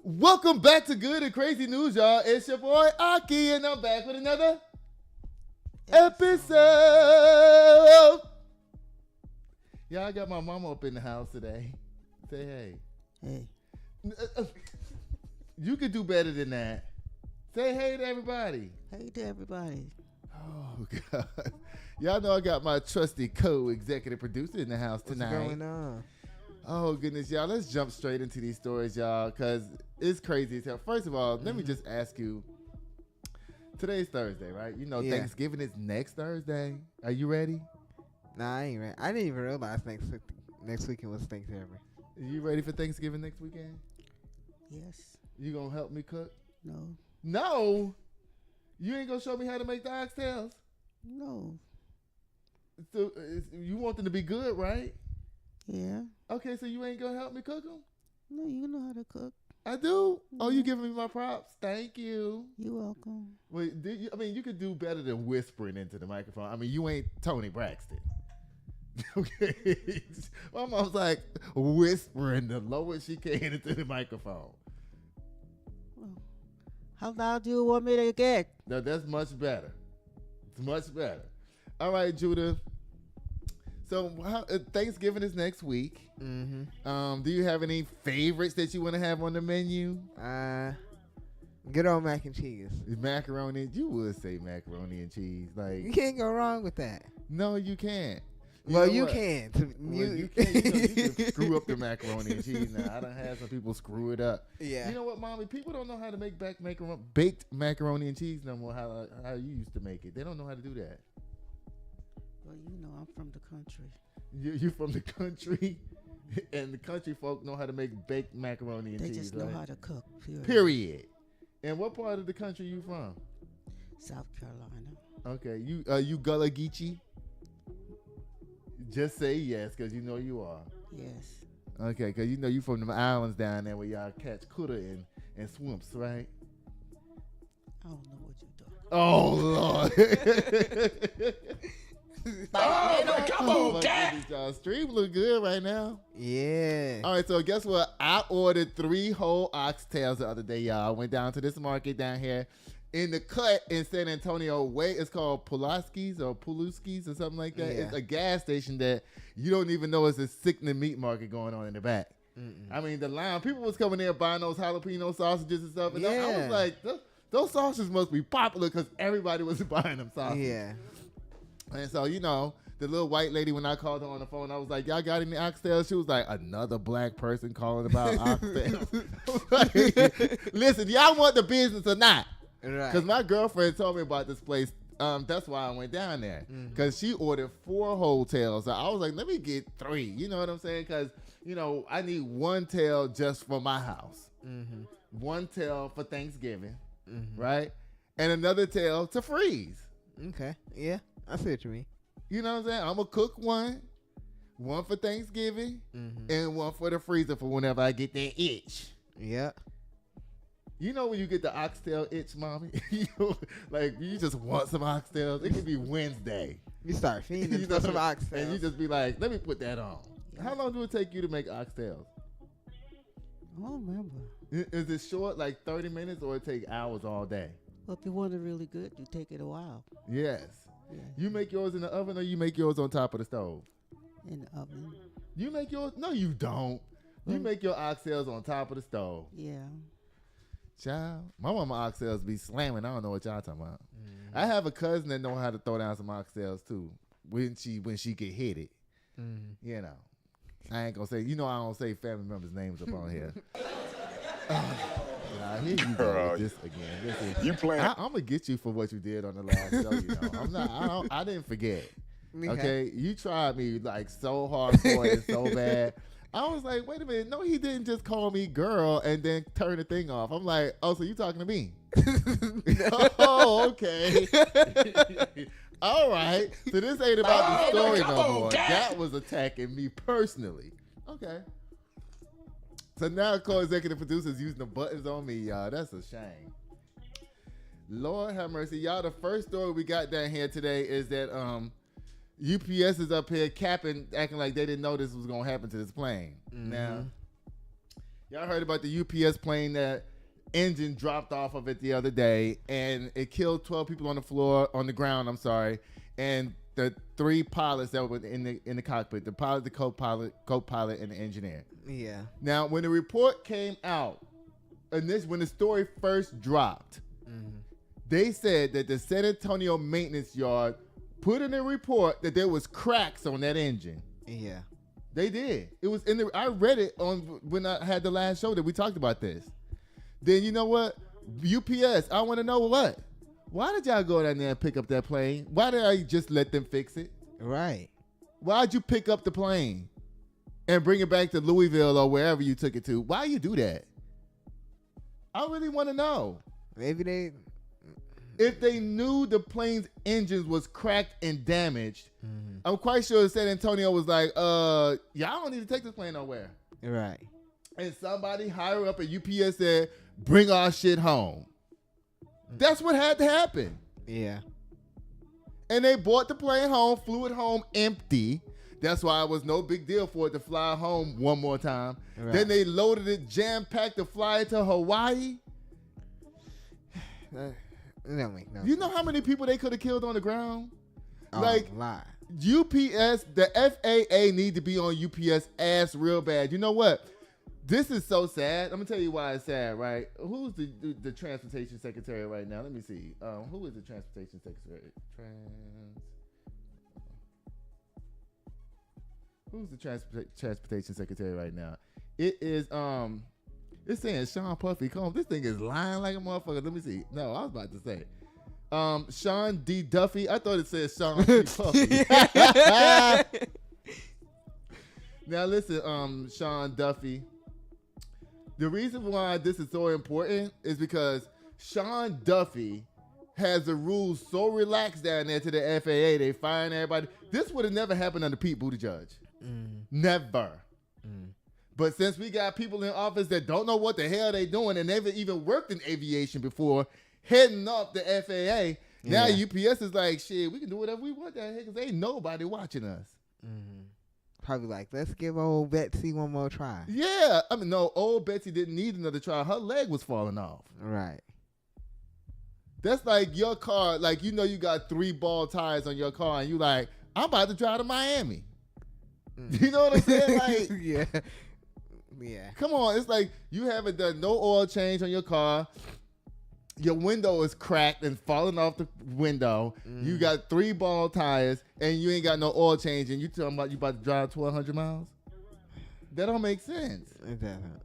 Welcome back to Good and Crazy News, y'all. It's your boy Aki, and I'm back with another episode. Y'all, I got my mama up in the house today. Say hey. Hey. You could do better than that. Say hey to everybody. Hey to everybody. Oh, God. Y'all know I got my trusty co-executive producer in the house tonight. What's going on? Oh, goodness, y'all. Let's jump straight into these stories, y'all, because it's crazy as hell. First of all, let me just ask you. Today's Thursday, right? You know, Thanksgiving is next Thursday. Are you ready? Nah, I ain't ready. I didn't even realize next weekend was Thanksgiving. You ready for Thanksgiving next weekend? Yes. You going to help me cook? No. No? You ain't going to show me how to make the oxtails? No. So you want them to be good, right? Yeah. Okay, so you ain't going to help me cook them? No, you know how to cook. I do? Oh, you giving me my props? Thank you. You're welcome. Wait, you could do better than whispering into the microphone. I mean, you ain't Tony Braxton. Okay. My mom's like whispering the lowest she can into the microphone. Well, how loud do you want me to get? No, that's much better. It's much better. All right, Judah. So Thanksgiving is next week. Mm-hmm. Do you have any favorites that you want to have on the menu? Good old mac and cheese. Macaroni. You would say macaroni and cheese. You can't go wrong with that. No, you can't. You can. You can screw up the macaroni and cheese now. I done had some people screw it up. Yeah. You know what, Mommy? People don't know how to make baked macaroni and cheese no more, how you used to make it. They don't know how to do that. Well, you know, I'm from the country. You from the country, and the country folk know how to make baked macaroni and they cheese. They just know how to cook, Period. And what part of the country you from? South Carolina. Okay. You Gullah Geechee? Just say yes, because you know you are. Yes. Okay, because you know you from the islands down there where y'all catch kuda and swimps, right? I don't know what you're doing. Oh, Lord. Come on, Dad. Y'all stream look good right now. Yeah. All right, so guess what? I ordered 3 whole oxtails the other day, y'all. I went down to this market down here in the cut in San Antonio. It's called Pulaski's or something like that. Yeah. It's a gas station that you don't even know it's a sickening meat market going on in the back. Mm-mm. I mean, the line, people was coming there buying those jalapeno sausages and stuff. And I was like, those sausages must be popular because everybody was buying them sausages. Yeah. And so, you know, the little white lady, when I called her on the phone, I was like, y'all got any oxtails? She was like, another black person calling about oxtails. I was like, listen, y'all want the business or not? Right. Because my girlfriend told me about this place. That's why I went down there. Because she ordered 4 whole tails. So I was like, let me get 3. You know what I'm saying? Because, you know, I need 1 tail just for my house. 1 tail for Thanksgiving. Right? And another tail to freeze. Okay. Yeah. I see what you mean. You know what I'm saying? I'm going to cook 1 for Thanksgiving, and 1 for the freezer for whenever I get that itch. Yeah. You know when you get the oxtail itch, Mommy? You just want some oxtails. It could be Wednesday. You start feeding for some oxtails. And you just be like, let me put that on. How long do it take you to make oxtails? I don't remember. Is it short, like 30 minutes, or it take hours all day? Well, if you want it really good, you take it a while. Yes. Yeah. You make yours in the oven, or you make yours on top of the stove? In the oven. You make yours? No, you don't. You make your oxtails on top of the stove. Yeah. Child, my mama oxtails be slamming. I don't know what y'all talking about. I have a cousin that know how to throw down some oxtails too. When she get hit it, you know. I ain't gonna say. You know, I don't say family members' names up on here. Here you go with this again. Listen, You playing? I'm gonna get you for what you did on the last show. You know, I'm not. I didn't forget. Okay, you tried me like so hardcore and so bad. I was like, wait a minute. No, he didn't just call me girl and then turn the thing off. I'm like, oh, so you talking to me? Oh, okay. All right. So this ain't about the story no more. That was attacking me personally. Okay. So now co-executive producers using the buttons on me, y'all. That's a shame. Lord have mercy. Y'all, the first story we got down here today is that UPS is up here capping, acting like they didn't know this was going to happen to this plane. Now, Y'all heard about the UPS plane that engine dropped off of it the other day, and it killed 12 people on the ground. I'm sorry, and the 3 pilots that were in the cockpit: the pilot, the co-pilot, and the engineer. Yeah. Now, when the report came out, and when the story first dropped, they said that the San Antonio maintenance yard put in a report that there was cracks on that engine. Yeah. They did. It was in the. I read it on when I had the last show that we talked about this. Then you know what? UPS. I want to know what. Why did y'all go down there and pick up that plane? Why did I just let them fix it? Right. Why'd you pick up the plane and bring it back to Louisville or wherever you took it to? Why you do that? I really want to know. Maybe if they knew the plane's engines was cracked and damaged, I'm quite sure San Antonio was like, y'all don't need to take this plane nowhere. Right. And somebody higher up at UPS said, bring our shit home. That's what had to happen. Yeah. And they brought the plane home, flew it home empty. That's why it was no big deal for it to fly home one more time. Right. Then they loaded it, jam-packed to fly it to Hawaii. No. You know how many people they could have killed on the ground? Oh, like, lot. UPS, the FAA need to be on UPS ass real bad. You know what? This is so sad. I'm going to tell you why it's sad, right? Who's the transportation secretary right now? Let me see. Who is the transportation secretary? Who's the transportation secretary right now? It is, it's saying Sean Puffy Combs. This thing is lying like a motherfucker. Let me see. No, I was about to say. Sean D. Duffy. I thought it said Sean P. Puffy. Now listen, Sean Duffy. The reason why this is so important is because Sean Duffy has the rules so relaxed down there to the FAA. They firing everybody. This would have never happened under Pete Buttigieg. Never. But since we got people in office that don't know what the hell they doing and never even worked in aviation before, heading up the FAA, now UPS is like, shit, we can do whatever we want down here because ain't nobody watching us. Probably like, let's give old Betsy one more try. Yeah. I mean, no, old Betsy didn't need another try. Her leg was falling off. Right. That's like your car, like, you know, you got 3 ball tires on your car and you like, I'm about to drive to Miami. You know what I'm saying? Like, yeah. Come on. It's like you haven't done no oil change on your car. Your window is cracked and falling off the window. You got 3 ball tires and you ain't got no oil change and you talking about you about to drive 1,200 miles? That don't make sense. It doesn't.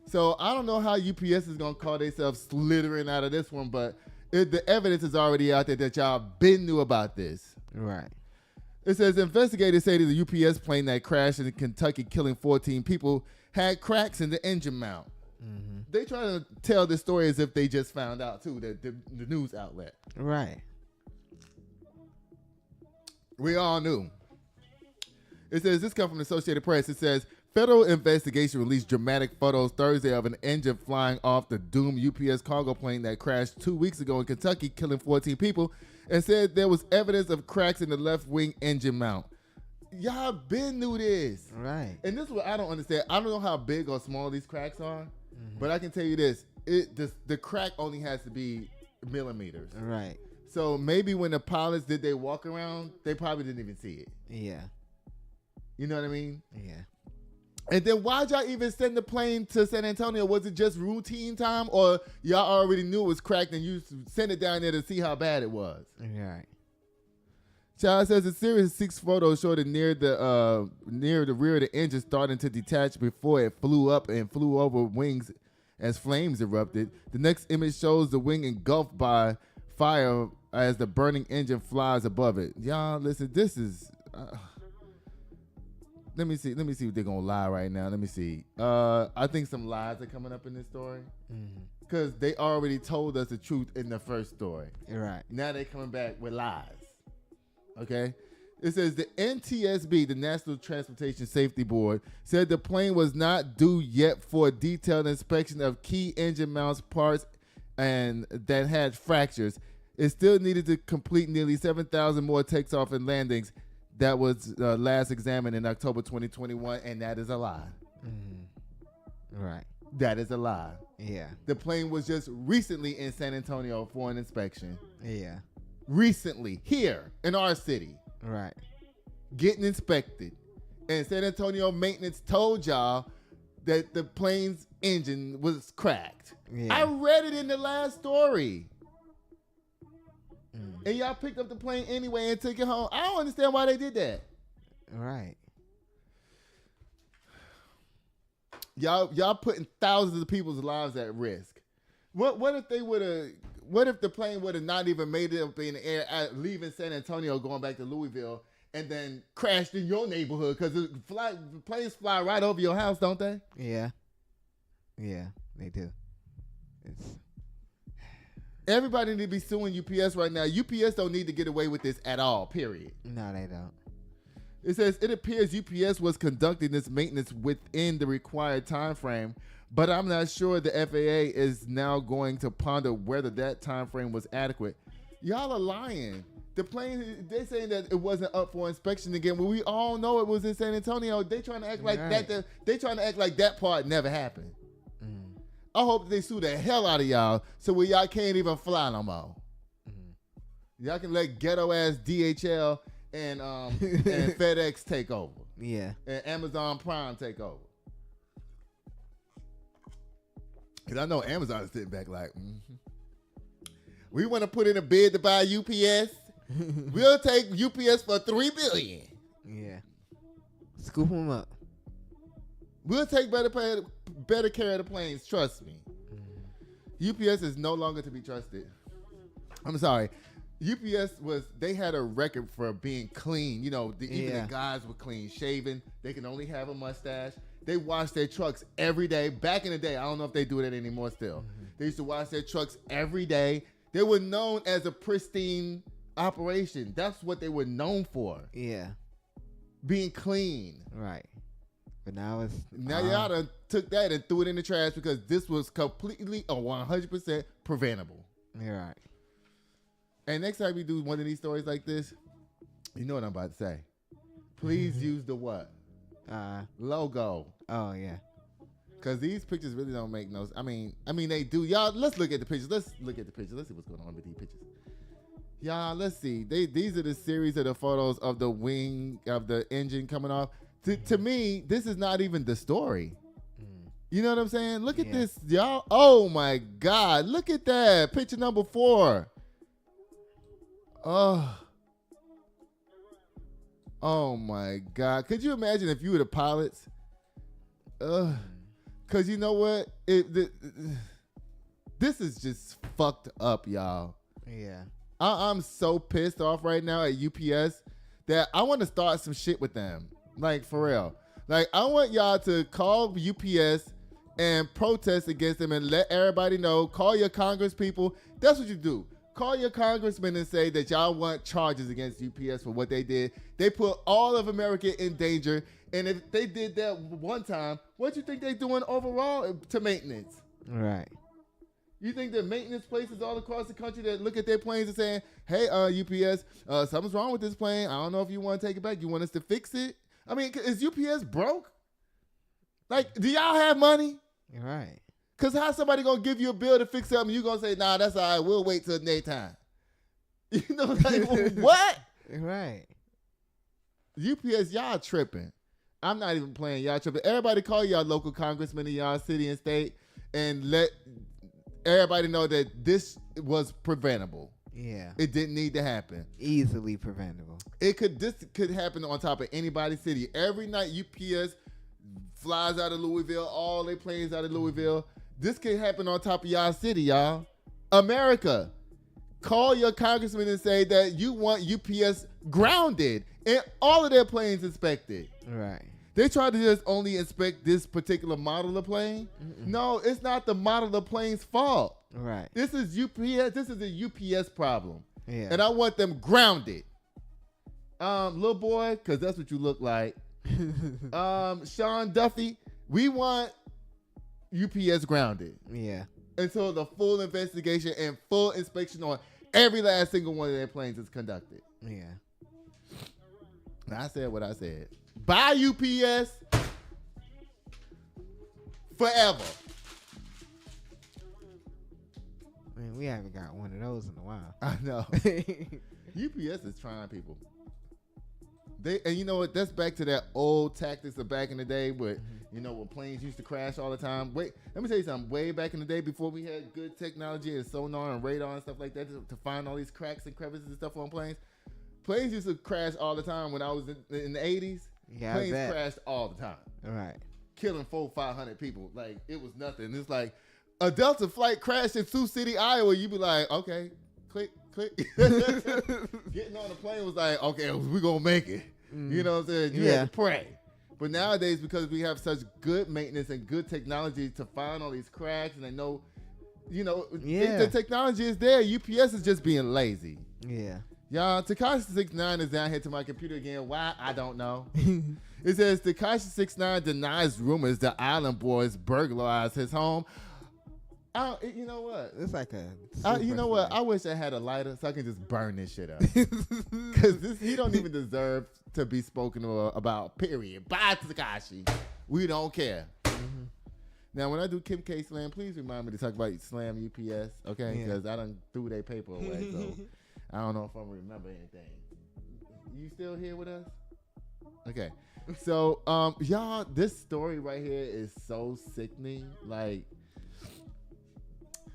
So I don't know how UPS is going to call themselves slithering out of this one, but the evidence is already out there that y'all been knew about this. Right. It says investigators say that the UPS plane that crashed in Kentucky, killing 14 people, had cracks in the engine mount. They try to tell the story as if they just found out too, the news outlet. Right. We all knew. It says, this comes from the Associated Press. It says, federal investigation released dramatic photos Thursday of an engine flying off the doomed UPS cargo plane that crashed 2 weeks ago in Kentucky, killing 14 people, and said there was evidence of cracks in the left wing engine mount. Y'all been knew this. Right. And this is what I don't understand. I don't know how big or small these cracks are, but I can tell you this. The crack only has to be millimeters. Right. So maybe when the pilots did their walk around, they probably didn't even see it. Yeah. You know what I mean? Yeah. And then why'd y'all even send the plane to San Antonio? Was it just routine time, or y'all already knew it was cracked and you sent it down there to see how bad it was? Right. Child says a series of 6 photos showed it near the rear of the engine starting to detach before it flew up and flew over wings as flames erupted. The next image shows the wing engulfed by fire as the burning engine flies above it. Y'all, listen, this is... Let me see if they're gonna lie right now. Let me see. I think some lies are coming up in this story because they already told us the truth in the first story. Right. Now they're coming back with lies. Okay. It says the NTSB, the National Transportation Safety Board, said the plane was not due yet for a detailed inspection of key engine mounts parts and that had fractures. It still needed to complete nearly 7,000 more takeoff and landings. That was last examined in October 2021, and that is a lie. Right. That is a lie. Yeah. The plane was just recently in San Antonio for an inspection. Yeah. Recently, here in our city, Right. getting inspected. And San Antonio maintenance told y'all that the plane's engine was cracked. Yeah. I read it in the last story. And y'all picked up the plane anyway and took it home. I don't understand why they did that. Right. Y'all putting thousands of people's lives at risk. What if they would have? What if the plane would have not even made it up in the air, leaving San Antonio, going back to Louisville, and then crashed in your neighborhood? Because planes fly right over your house, don't they? Yeah. Yeah, they do. Everybody need to be suing UPS right now. UPS don't need to get away with this at all, period. No, they don't. It says, it appears UPS was conducting this maintenance within the required time frame, but I'm not sure the FAA is now going to ponder whether that time frame was adequate. Y'all are lying. The plane, they're saying that it wasn't up for inspection again. Well, we all know it was in San Antonio. They trying to act like that. They trying to act like that part never happened. I hope they sue the hell out of y'all so y'all can't even fly no more. Y'all can let ghetto ass DHL and FedEx take over. Yeah. And Amazon Prime take over. Because I know Amazon is sitting back like, we want to put in a bid to buy UPS. We'll take UPS for $3 billion. Yeah. Scoop them up. We'll take better care of the planes. Trust me. UPS is no longer to be trusted. I'm sorry. UPS they had a record for being clean. You know, even the guys were clean shaven. They can only have a mustache. They wash their trucks every day. Back in the day, I don't know if they do that anymore still. They used to wash their trucks every day. They were known as a pristine operation. That's what they were known for. Yeah. Being clean. Right. But now y'all done took that and threw it in the trash because this was completely 100% preventable. You're right. And next time we do one of these stories like this, you know what I'm about to say. Please use the what? Logo. Oh yeah. Because these pictures really don't make no. I mean they do. Y'all, let's look at the pictures. Let's look at the pictures. Let's see what's going on with these pictures. Y'all, let's see. These are the series of the photos of the wing of the engine coming off. To me, this is not even the story. You know what I'm saying? Look at this, y'all. Oh my God. Look at that. Picture number 4. Oh my God. Could you imagine if you were the pilots? Because you know what? This is just fucked up, y'all. Yeah. I'm so pissed off right now at UPS that I want to start some shit with them. Like, for real. Like, I want y'all to call UPS and protest against them and let everybody know. Call your congress people. That's what you do. Call your congressman and say that y'all want charges against UPS for what they did. They put all of America in danger. And if they did that one time, what do you think they're doing overall to maintenance? Right. You think that maintenance places all across the country that look at their planes and saying, hey, UPS, something's wrong with this plane. I don't know if you want to take it back. You want us to fix it? I mean, is UPS broke? Like, do y'all have money? Right. Because how somebody going to give you a bill to fix something, you going to say, nah, that's all right. We'll wait till next time. You know, like, what? Right. UPS, y'all tripping. I'm not even playing. Y'all tripping. Everybody call y'all local congressmen in y'all city and state and let everybody know that this was preventable. Yeah. It didn't need to happen. Easily preventable. This could happen on top of anybody's city. Every night UPS flies out of Louisville, all their planes out of Louisville. This could happen on top of y'all city, y'all. America. Call your congressman and say that you want UPS grounded and all of their planes inspected. Right. They try to just only inspect this particular model of plane. No, it's not the model of the plane's fault. Right. This is UPS. This is a UPS problem. Yeah. And I want them grounded. Little boy, because that's what you look like. Sean Duffy, we want UPS grounded. Yeah. Until the full investigation and full inspection on every last single one of their planes is conducted. Yeah. I said what I said. Bye, UPS. forever. Man, we haven't got one of those in a while. I know. UPS is trying people. And you know what? That's back to that old tactics of back in the day, where when planes used to crash all the time. Wait, let me tell you something. Way back in the day, before we had good technology and sonar and radar and stuff like that to find all these cracks and crevices and stuff on planes, planes used to crash all the time. When I was in the 80s, planes crashed all the time. All right, killing 400-500 people. Like, it was nothing. It's like a Delta flight crashed in Sioux City, Iowa. You'd be like, okay, click. Getting on the plane was like, okay, we're gonna make it. You know what I'm saying? You have to pray. But nowadays, because we have such good maintenance and good technology to find all these cracks, and they know, the technology is there. UPS is just being lazy. Yeah. Y'all, Tekashi 69 is down here to my computer again. Why? I don't know. It says Tekashi 69 denies rumors the Island Boys burglarized his home. You know what? It's like you know what? I wish I had a lighter so I can just burn this shit up. Because he don't even deserve to be spoken about, period. Bye, Tekashi. We don't care. Mm-hmm. Now, when I do Kim K Slam, please remind me to talk about Slam UPS, okay? Because I done threw their paper away, so I don't know if I'm remember anything. You still here with us? Okay. So, y'all, this story right here is so sickening. Like,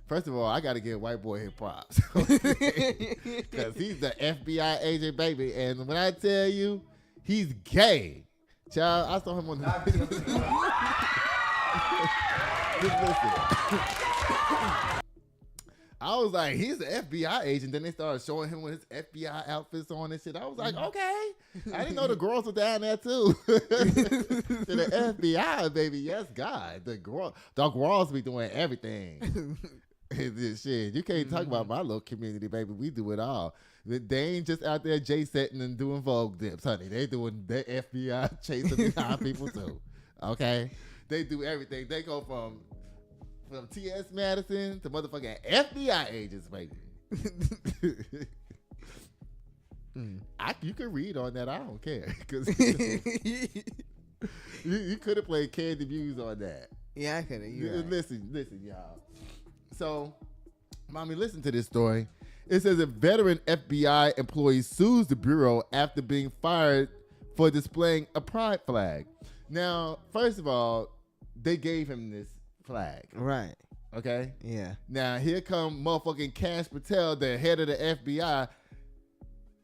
first of all, I got to give white boy his props. Because he's the FBI agent, baby. And when I tell you, he's gay. Child, I saw him on the... Just listen. I was like, he's an FBI agent. Then they started showing him with his FBI outfits on and shit. I was like, okay. I didn't know the girls were down there too. To the FBI, baby. Yes, God. The girls be doing everything. This shit. You can't talk about my little community, baby. We do it all. They ain't just out there J-setting and doing Vogue dips, honey. They doing the FBI chasing behind people too. Okay? They do everything. They go from T.S. Madison to motherfucking FBI agents, baby. You can read on that. I don't care. Cause you could have played Candy Muse on that. Yeah, I could have. Listen, y'all. So, mommy, listen to this story. It says a veteran FBI employee sues the Bureau after being fired for displaying a pride flag. Now, first of all, they gave him this flag. Right. Okay? Yeah. Now, here come motherfucking Cash Patel, the head of the FBI.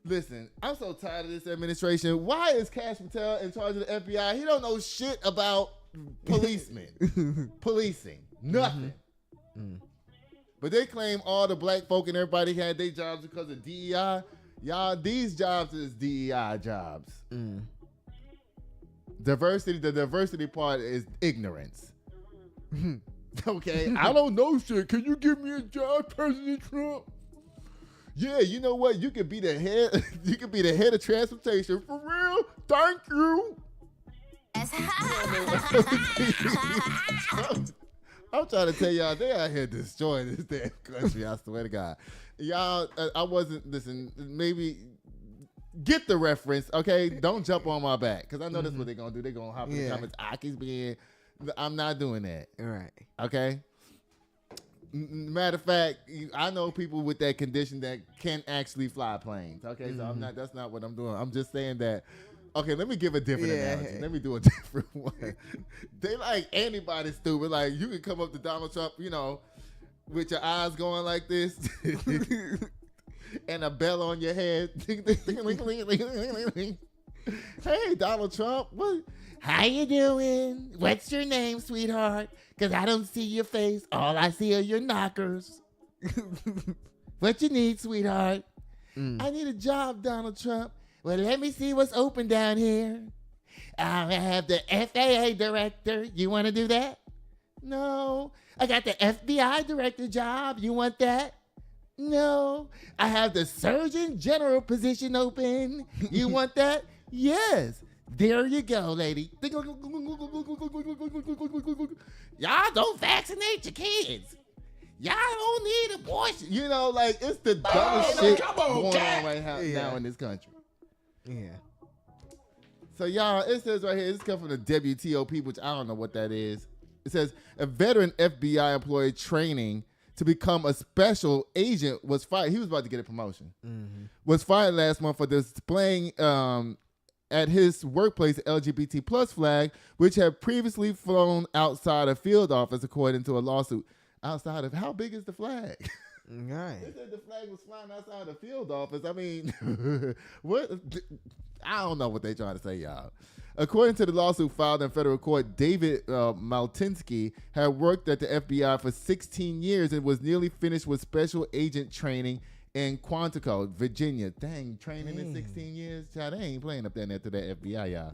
Listen, I'm so tired of this administration. Why is Cash Patel in charge of the FBI? He don't know shit about policing. Nothing. Mm. But they claim all the black folk and everybody had their jobs because of DEI. Y'all, these jobs is DEI jobs. Mm. The diversity part is ignorance. Okay, I don't know shit. Can you give me a job, President Trump? Yeah, you know what? You could be the head. You could be the head of transportation for real. Thank you. I'm trying to tell y'all, they out here destroying this damn country. I swear to God, y'all. I wasn't listen. Maybe get the reference, okay? Don't jump on my back because I know that's what they're gonna do. They're gonna hop in the comments. Aki's being. I'm not doing that. All right. Okay. Matter of fact, I know people with that condition that can actually fly planes. Okay, so I'm not. That's not what I'm doing. I'm just saying that. Okay, let me give a different analogy. Let me do a different one. They like anybody stupid. Like you can come up to Donald Trump, with your eyes going like this, and a bell on your head. Hey, Donald Trump, how you doing? What's your name, sweetheart? Because I don't see your face. All I see are your knockers. What you need, sweetheart? I need a job, Donald Trump. Well, let me see what's open down here. I have the FAA director. You want to do that? No. I got the FBI director job. You want that? No. I have the Surgeon General position open. You want that? Yes. There you go, lady. Y'all don't vaccinate your kids. Y'all don't need abortion. It's the dumbest shit going on right now in this country. Yeah. So, y'all, it says right here, this comes from the WTOP, which I don't know what that is. It says a veteran FBI employee training to become a special agent was fired. He was about to get a promotion. Mm-hmm. Was fired last month for displaying at his workplace LGBT plus flag, which had previously flown outside a field office, according to a lawsuit. Outside of how big is the flag? Right. They said the flag was flying outside the field office. I mean, what? I don't know what they're trying to say, y'all. According to the lawsuit filed in federal court, David Maltinsky had worked at the FBI for 16 years and was nearly finished with special agent training in Quantico, Virginia. Dang, training in 16 years? Child, they ain't playing up there to that FBI, y'all.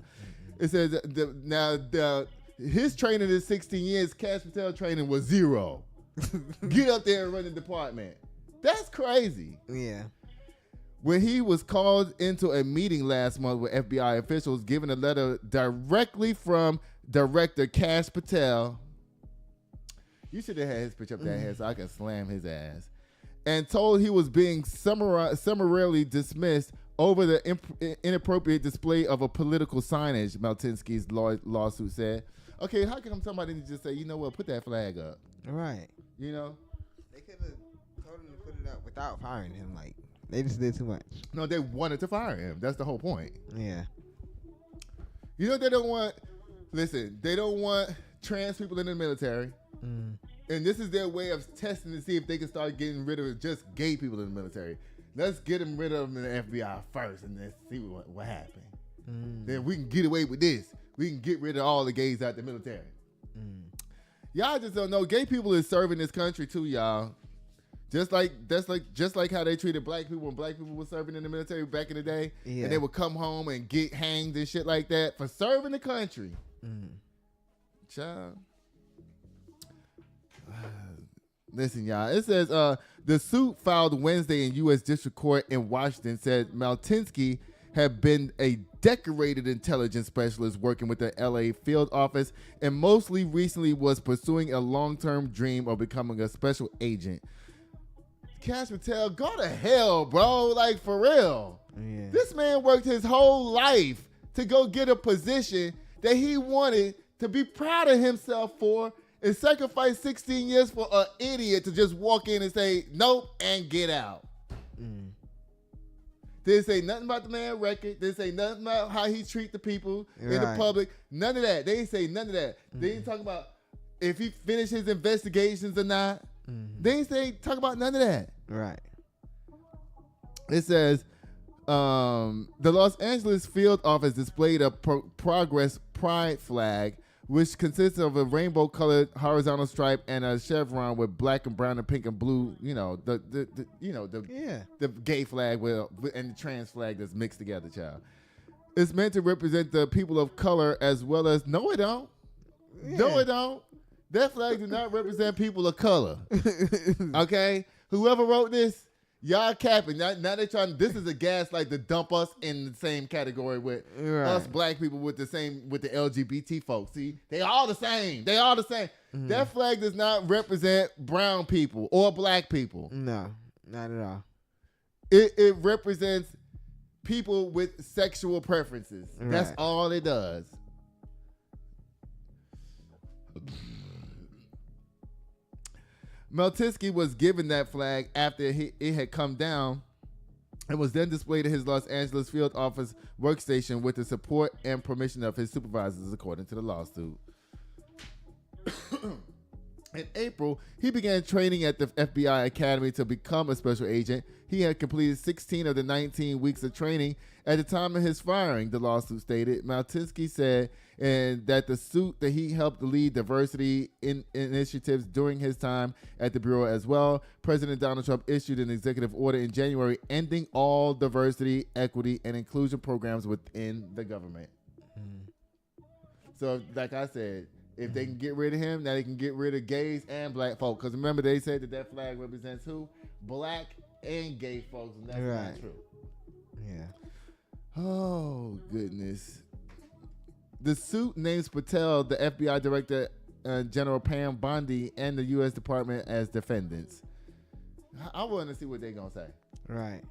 It says his training in 16 years, Cash Patel training was 0. Get up there and run the department. That's crazy. Yeah. When he was called into a meeting last month with FBI officials, given a letter directly from Director Cash Patel. You should have had his picture up there here so I can slam his ass. And told he was being summarily dismissed over the inappropriate display of a political signage, Maltinsky's lawsuit said. Okay, how come somebody didn't just say, you know what, put that flag up? Right. You know? They could have told him to put it up without firing him. Like, they just did too much. No, they wanted to fire him. That's the whole point. Yeah. You know, they don't want trans people in the military. Mm. And this is their way of testing to see if they can start getting rid of just gay people in the military. Let's get them rid of them in the FBI first and then see what happens. Mm. Then we can get away with this. We can get rid of all the gays out the military. Mm. Y'all just don't know. Gay people is serving this country too, y'all. Just like how they treated black people when black people were serving in the military back in the day. Yeah. And they would come home and get hanged and shit like that for serving the country. Mm. Child. Listen, y'all. It says the suit filed Wednesday in U.S. District Court in Washington said Maltinsky had been a decorated intelligence specialist working with the L.A. field office and mostly recently was pursuing a long-term dream of becoming a special agent. Cash Patel, go to hell, bro. Like, for real. Yeah. This man worked his whole life to go get a position that he wanted to be proud of himself for and sacrifice 16 years for an idiot to just walk in and say, nope, and get out. Mm. Didn't say nothing about the man record. Didn't say nothing about how he treat the people in the Right. public. None of that. They didn't say none of that. They didn't talk about if he finished his investigations or not. They didn't talk about none of that. Right. It says the Los Angeles field office displayed a Progress Pride flag, which consists of a rainbow-colored horizontal stripe and a chevron with black and brown and pink and blue. You know the gay flag and the trans flag that's mixed together, child. It's meant to represent the people of color as well as no, it don't. Yeah. No, it don't. That flag do not represent people of color. Okay? Whoever wrote this, y'all capping. Now they're trying. This is a gaslight to dump us in the same category with us black people with the LGBT folks. See, they all the same. They all the same. Mm-hmm. That flag does not represent brown people or black people. No, not at all. It represents people with sexual preferences. Right. That's all it does. Maltinsky was given that flag after it had come down and was then displayed at his Los Angeles field office workstation with the support and permission of his supervisors, according to the lawsuit. In April, he began training at the FBI Academy to become a special agent. He had completed 16 of the 19 weeks of training at the time of his firing, the lawsuit stated. Maltinsky said that the suit that he helped lead diversity initiatives during his time at the Bureau as well. President Donald Trump issued an executive order in January ending all diversity, equity, and inclusion programs within the government. So, like I said, if they can get rid of him, now they can get rid of gays and black folk. Because remember, they said that flag represents who? Black and gay folks, and that's not true. Yeah. Oh, goodness. The suit names Patel, the FBI Director General Pam Bondi, and the U.S. Department as defendants. I want to see what they're going to say. Right.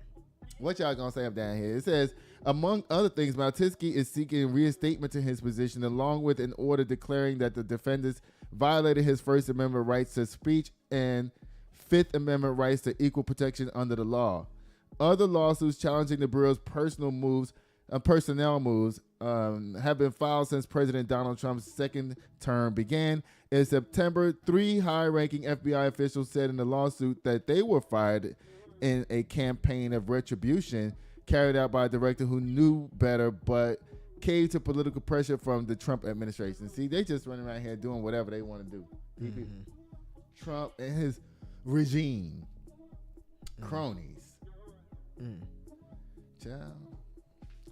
What y'all going to say up down here? It says, among other things, Maltinsky is seeking reinstatement to his position along with an order declaring that the defendants violated his First Amendment rights to speech and Fifth Amendment rights to equal protection under the law. Other lawsuits challenging the Bureau's personnel moves have been filed since President Donald Trump's second term began. In September, 3 high-ranking FBI officials said in the lawsuit that they were fired in a campaign of retribution carried out by a director who knew better but caved to political pressure from the Trump administration. See, they just running around here doing whatever they want to do. Trump and his regime. Cronies. Child.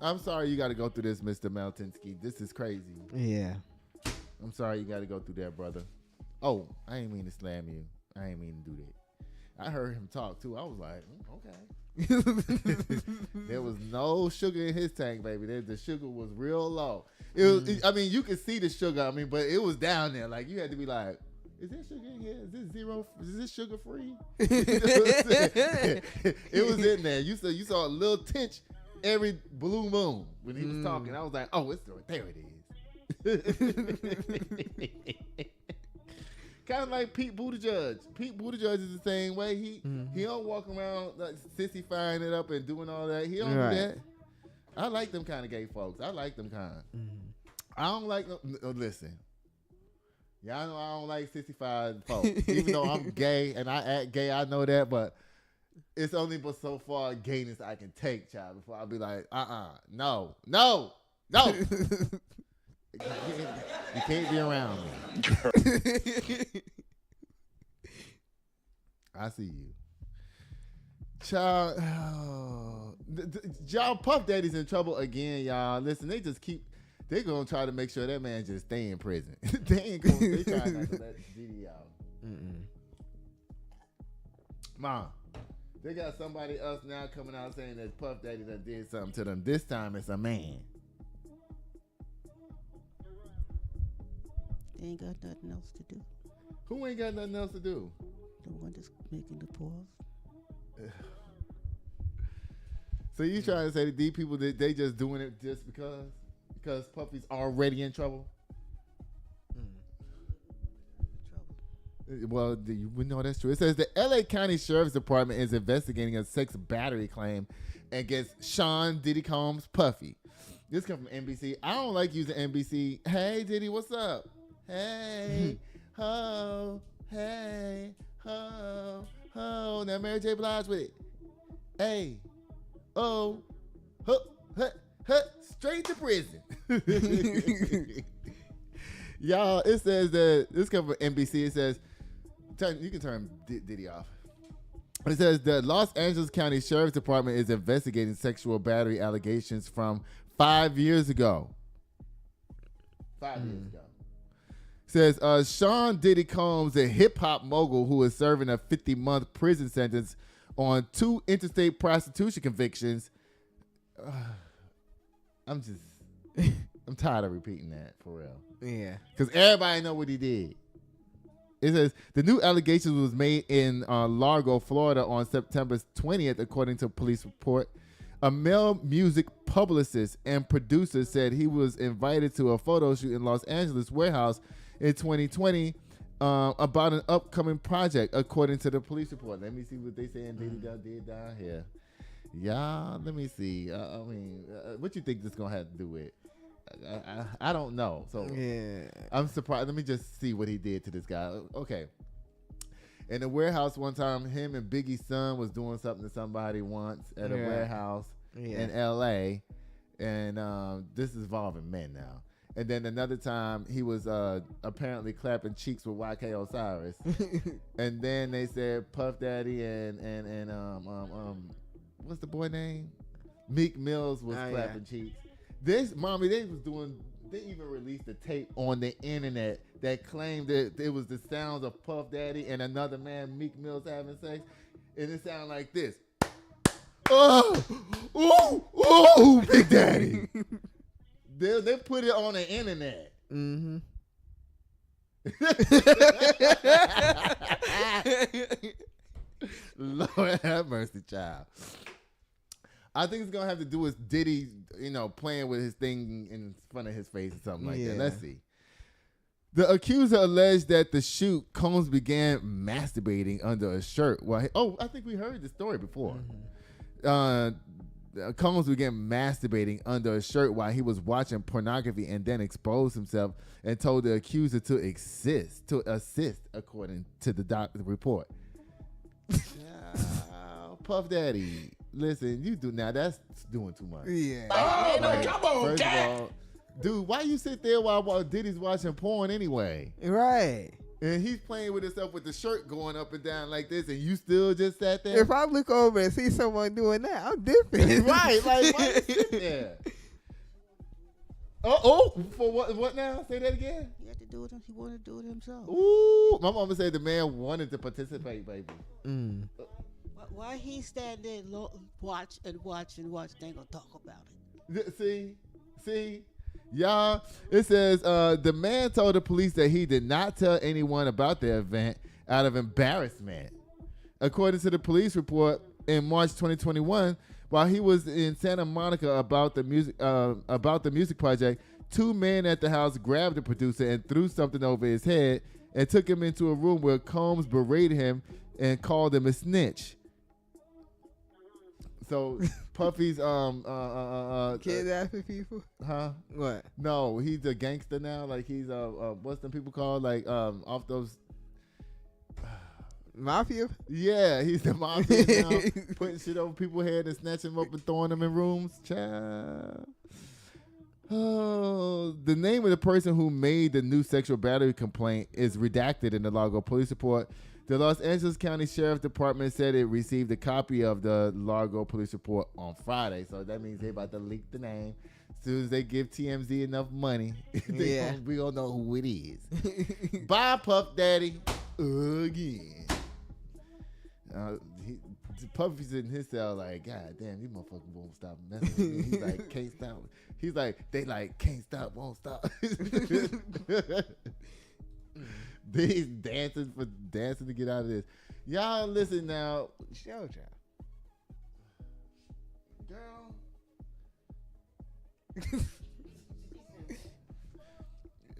I'm sorry you got to go through this, Mr. Maltinsky. This is crazy. Yeah. I'm sorry you got to go through that, brother. Oh, I ain't mean to slam you. I ain't mean to do that. I heard him talk, too. I was like, okay. There was no sugar in his tank, baby. The sugar was real low. It was. I mean, you could see the sugar. I mean, but it was down there. Like, you had to be like, is there sugar in here? Is this zero? Is this sugar free? It was in there. You saw a little tinge every blue moon when he was talking. I was like, oh, there it is. Kind of like Pete Buttigieg. Pete Buttigieg is the same way. He don't walk around like sissy-fying it up and doing all that. He don't do that. I like them kind of gay folks. I like them kind. I don't like listen. Y'all know I don't like 65 folks. Even though I'm gay and I act gay, I know that, but it's only but so far gayness I can take, child, before I'll be like, no. You can't be around me. I see you. Child, y'all, Puff Daddy's in trouble again, y'all. Listen, they're going to try to make sure that man just stay in prison. They trying not to let Diddy out. Mom, they got somebody else now coming out saying that Puff Daddy done did something to them. This time it's a man. They ain't got nothing else to do. Who ain't got nothing else to do? The one that's making the pause. So you trying to say that these people, they just doing it just because Puffy's already in trouble? Well, we know that's true. It says the LA County Sheriff's Department is investigating a sex battery claim against Sean Diddy Combs Puffy. This comes from NBC. I don't like using NBC. Hey, Diddy, what's up? Hey, ho, hey, ho, ho. Now Mary J. Blige with it. Hey, oh, huh, huh, huh, straight to prison. Y'all, it says that this comes from NBC. It says, you can turn Diddy off. It says the Los Angeles County Sheriff's Department is investigating sexual battery allegations from 5 years ago. 5 years ago. Says Sean Diddy Combs, a hip-hop mogul who is serving a 50-month prison sentence on 2 interstate prostitution convictions. I'm tired of repeating that, for real. Yeah. Because everybody know what he did. It says the new allegations was made in Largo, Florida on September 20th, according to a police report. A male music publicist and producer said he was invited to a photo shoot in Los Angeles warehouse in 2020 about an upcoming project, according to the police report. Let me see what they saying Diddy did down here. Y'all, let me see. What you think this going to have to do with? I don't know. So yeah. I'm surprised. Let me just see what he did to this guy. Okay. In a warehouse one time, him and Biggie's son was doing something to somebody once at a warehouse in L.A. And this is involving men now. And then another time, he was apparently clapping cheeks with YK Osiris. And then they said Puff Daddy and what's the boy name? Meek Mills was clapping cheeks. This, mommy, they even released a tape on the internet that claimed that it was the sounds of Puff Daddy and another man, Meek Mills, having sex. And it sounded like this. Oh, ooh, Big Daddy. They put it on the internet. Mm-hmm. Lord have mercy, child. I think it's going to have to do with Diddy, playing with his thing in front of his face or something like that. Let's see. The accuser alleged that the shoot Combs began masturbating under a shirt. I think we heard the story before. Combs began masturbating under a shirt while he was watching pornography and then exposed himself and told the accuser to assist, according to the report. Puff Daddy, listen, you do now. That's doing too much. Yeah. Come on, First of all, dude, why you sit there while Diddy's watching porn anyway? Right. And he's playing with himself with the shirt going up and down like this, and you still just sat there? If I look over and see someone doing that, I'm different. Right, like, why you sit there? For what now? Say that again? He had to do it. He wanted to do it himself. Ooh, my mama said the man wanted to participate, baby. Why he stand there and watch and watch and watch? They ain't gonna talk about it. See, y'all. It says the man told the police that he did not tell anyone about the event out of embarrassment. According to the police report, in March 2021, while he was in Santa Monica about the music project, two men at the house grabbed the producer and threw something over his head and took him into a room where Combs berated him and called him a snitch. So Puffy's kidnapping people? Huh? What? No, he's a gangster now. Like he's what's them people called? Like off those Mafia? Yeah, he's the mafia now, putting shit over people's head and snatching them up and throwing them in rooms. Child. Oh, the name of the person who made the new sexual battery complaint is redacted in the Largo police report. The Los Angeles County Sheriff's Department said it received a copy of the Largo police report on Friday. So that means they're about to leak the name. As soon as they give TMZ enough money, we gonna know who it is. Bye, Puff Daddy. Again. Puffy's in his cell like, God damn, these motherfuckers won't stop messing with me. He's like, can't stop. He's like, they like, can't stop, won't stop. He's dancing to get out of this. Y'all listen now. Show y'all. Girl.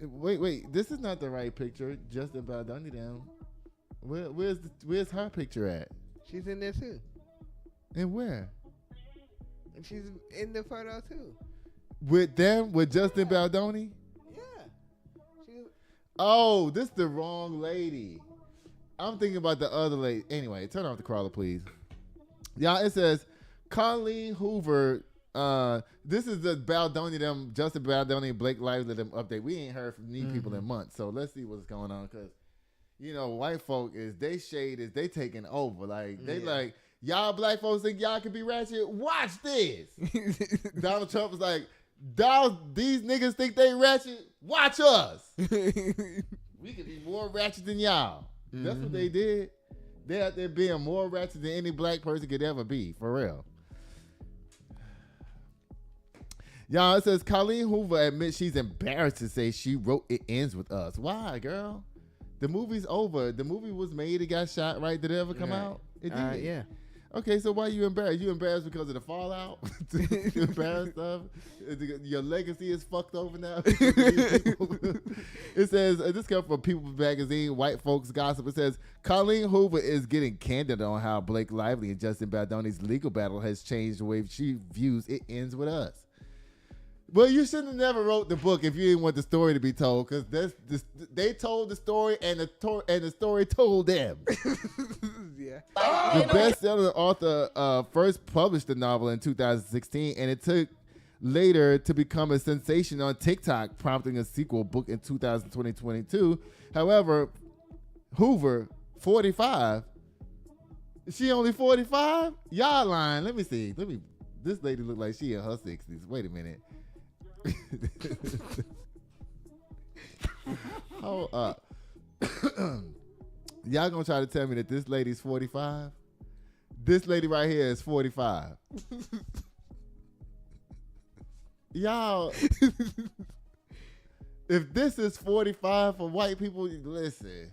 Wait. This is not the right picture. Justin Baldoni down. Where's her picture at? She's in there too. And where? And she's in the photo too. With them? With Justin Baldoni? Oh, this is the wrong lady. I'm thinking about the other lady. Anyway, turn off the crawler, please. Y'all, it says Colleen Hoover. This is the Baldoni, Justin Baldoni, Blake Lively update. We ain't heard from these people in months, so let's see what's going on. Because, white folk they taking over. Like, they like, y'all black folks think y'all can be ratchet? Watch this. Donald Trump was like, these niggas think they ratchet? Watch us. We could be more ratchet than y'all. That's what they did. They out there being more ratchet than any black person could ever be, for real. Y'all, it says Colleen Hoover admits she's embarrassed to say she wrote It Ends With Us. Why, girl? The movie's over. The movie was made. It got shot, right? Did it ever come out? It did. Yeah. Okay, so why are you embarrassed? You embarrassed because of the fallout? You embarrassed of? Your legacy is fucked over now? It says, this comes from People Magazine, White Folks Gossip. It says, Colleen Hoover is getting candid on how Blake Lively and Justin Baldoni's legal battle has changed the way she views It Ends With Us. Well, you shouldn't have never wrote the book if you didn't want the story to be told, because they told the story and the story told them. Yeah. The best-selling author first published the novel in 2016, and it took later to become a sensation on TikTok, prompting a sequel book in 2022. However, Hoover, 45, she only 45? Y'all lying. Let me see. This lady look like she in her 60s. Wait a minute. Hold up. Y'all gonna try to tell me that this lady's 45? This lady right here is 45. Y'all, if this is 45 for white people, listen.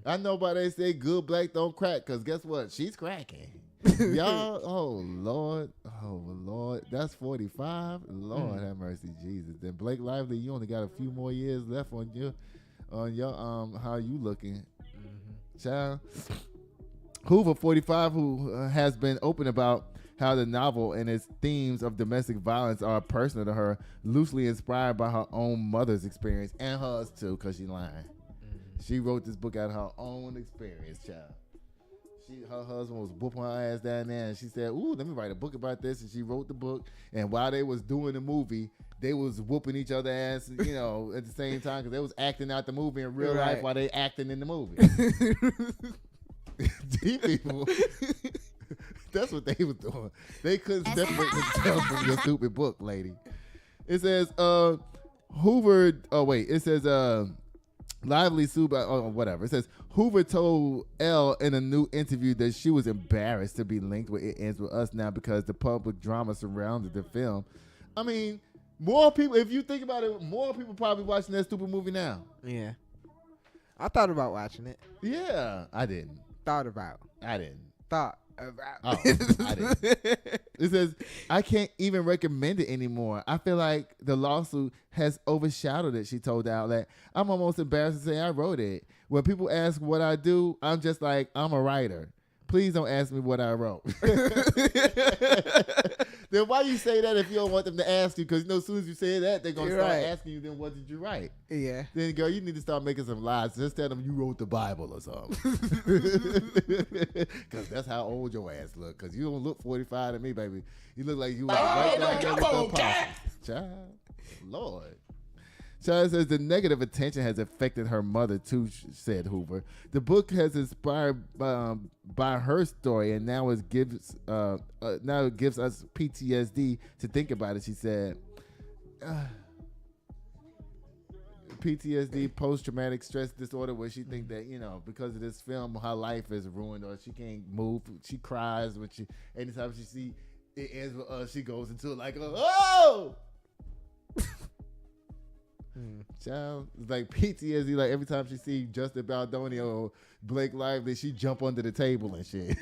I know why they say good black don't crack, because guess what? She's cracking. Y'all, oh Lord, that's 45. Lord have mercy, Jesus. Then Blake Lively, you only got a few more years left on you. on your how you looking, child. Hoover, 45, who has been open about how the novel and its themes of domestic violence are personal to her, loosely inspired by her own mother's experience and hers too, because she lying. She wrote this book out of her own experience, child. Her husband was whooping her ass down there, and she said, "Ooh, let me write a book about this." And she wrote the book. And while they was doing the movie, they was whooping each other ass, you know, at the same time, because they was acting out the movie in real life while they acting in the movie. These people, that's what they was doing. They couldn't separate themselves from your stupid book, lady. It says, Hoover. Oh wait, it says, Lively Sue, whatever. It says Hoover told Elle in a new interview that she was embarrassed to be linked with It Ends With Us now because the public drama surrounded the film. I mean, more people, if you think about it, more people probably watching that stupid movie now. Yeah. I thought about watching it. Yeah, I didn't. Thought about. I didn't. Thought about. Oh, I didn't. It says, I can't even recommend it anymore. I feel like the lawsuit has overshadowed it, she told the outlet. I'm almost embarrassed to say I wrote it. When people ask what I do, I'm just like, I'm a writer. Please don't ask me what I wrote. Then why you say that if you don't want them to ask you? Because you know, as soon as you say that, they're going to start asking you, then what did you write? Yeah. Then, girl, you need to start making some lies. Just tell them you wrote the Bible or something. Because that's how old your ass look. Because you don't look 45 to me, baby. You look like you was right down there with the apostles. Child. Lord. Child says the negative attention has affected her mother too, said Hoover. The book has inspired by her story, and now it gives us PTSD to think about it. She said, PTSD, post-traumatic stress disorder, where she think that, you know, because of this film, her life is ruined, or she can't move. She cries when anytime she see It Ends With Us, she goes into like, oh. Child, it's like PTSD. Like every time she see Justin Baldoni or Blake Lively, she jump under the table and shit.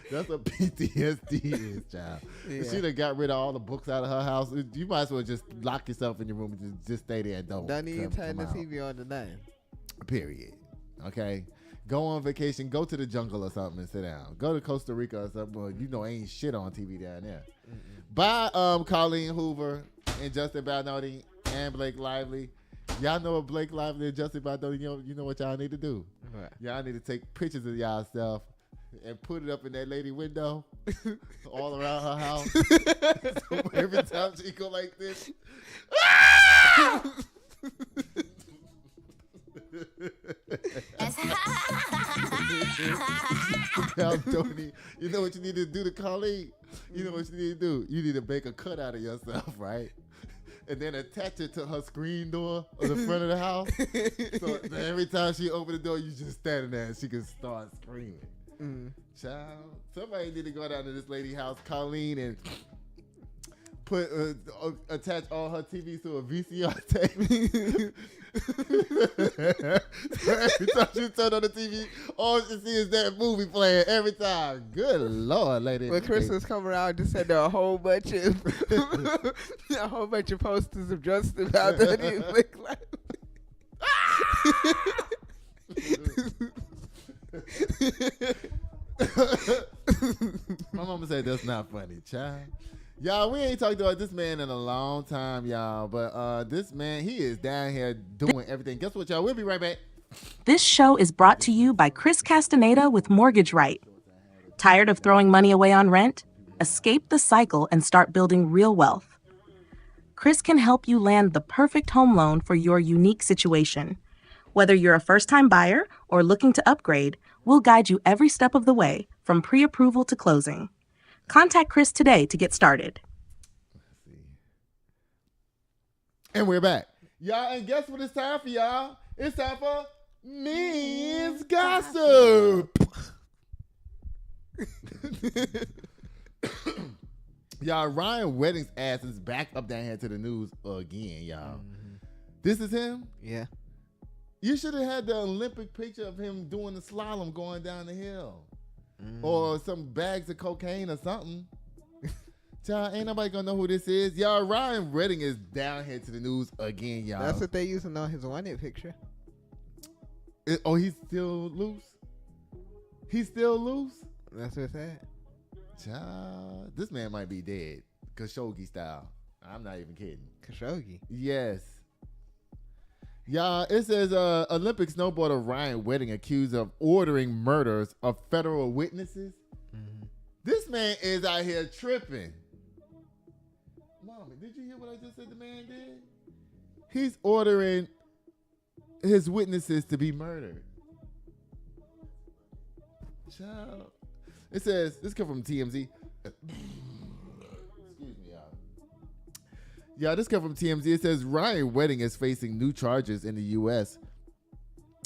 That's what PTSD is, child. Yeah. She done got rid of all the books out of her house. You might as well just lock yourself in your room and just stay there and don't even turn the TV on tonight. Period. Okay. Go on vacation. Go to the jungle or something and sit down. Go to Costa Rica or something. Well, you know, ain't shit on TV down there. By Colleen Hoover and Justin Baldoni and Blake Lively. Y'all know what Blake Lively and Justin Baldoni, you know what y'all need to do? Right. Y'all need to take pictures of y'all stuff and put it up in that lady window all around her house. So every time she go like this. Baldoni, you know what you need to do to Colleen? You know what you need to do? You need to make a cut out of yourself, right? And then attach it to her screen door on the front of the house. So every time she open the door, you just standing there and she can start screaming. Child, somebody need to go down to this lady's house, Colleen, and put attach all her TVs to a VCR tape. Every time she turn on the TV, all she see is that movie playing every time. Good Lord, lady. When Christmas come around, just send her a whole bunch of posters of Justin Baldoni and Blake Lively. My mama said that's not funny, child. Y'all, we ain't talked about this man in a long time, y'all. But this man, he is down here doing everything. Guess what, y'all? We'll be right back. This show is brought to you by Chris Castaneda with Mortgage Right. Tired of throwing money away on rent? Escape the cycle and start building real wealth. Chris can help you land the perfect home loan for your unique situation. Whether you're a first-time buyer or looking to upgrade, we'll guide you every step of the way, from pre-approval to closing. Contact Chris today to get started. Let's see. And we're back. Y'all, and guess what it's time for, y'all? It's time for Men's Gossip. Y'all, Ryan Wedding's ass is back up down here to the news again, y'all. Mm-hmm. This is him? Yeah. You should have had the Olympic picture of him doing the slalom going down the hill. Or some bags of cocaine or something. Child, ain't nobody gonna know who this is. Y'all, Ryan Redding is down here to the news again, y'all. That's what they using on his wanted picture. Oh, he's still loose? He's still loose? That's what it said. Child, this man might be dead. Khashoggi style. I'm not even kidding. Khashoggi. Yes. Y'all, it says Olympic snowboarder Ryan Redding accused of ordering murders of federal witnesses. Mm-hmm. This man is out here tripping. Mommy, did you hear what I just said the man did? He's ordering his witnesses to be murdered. Child. It says, this comes from TMZ. Excuse me, y'all. Yeah, this comes from TMZ. It says Ryan Redding is facing new charges in the U.S.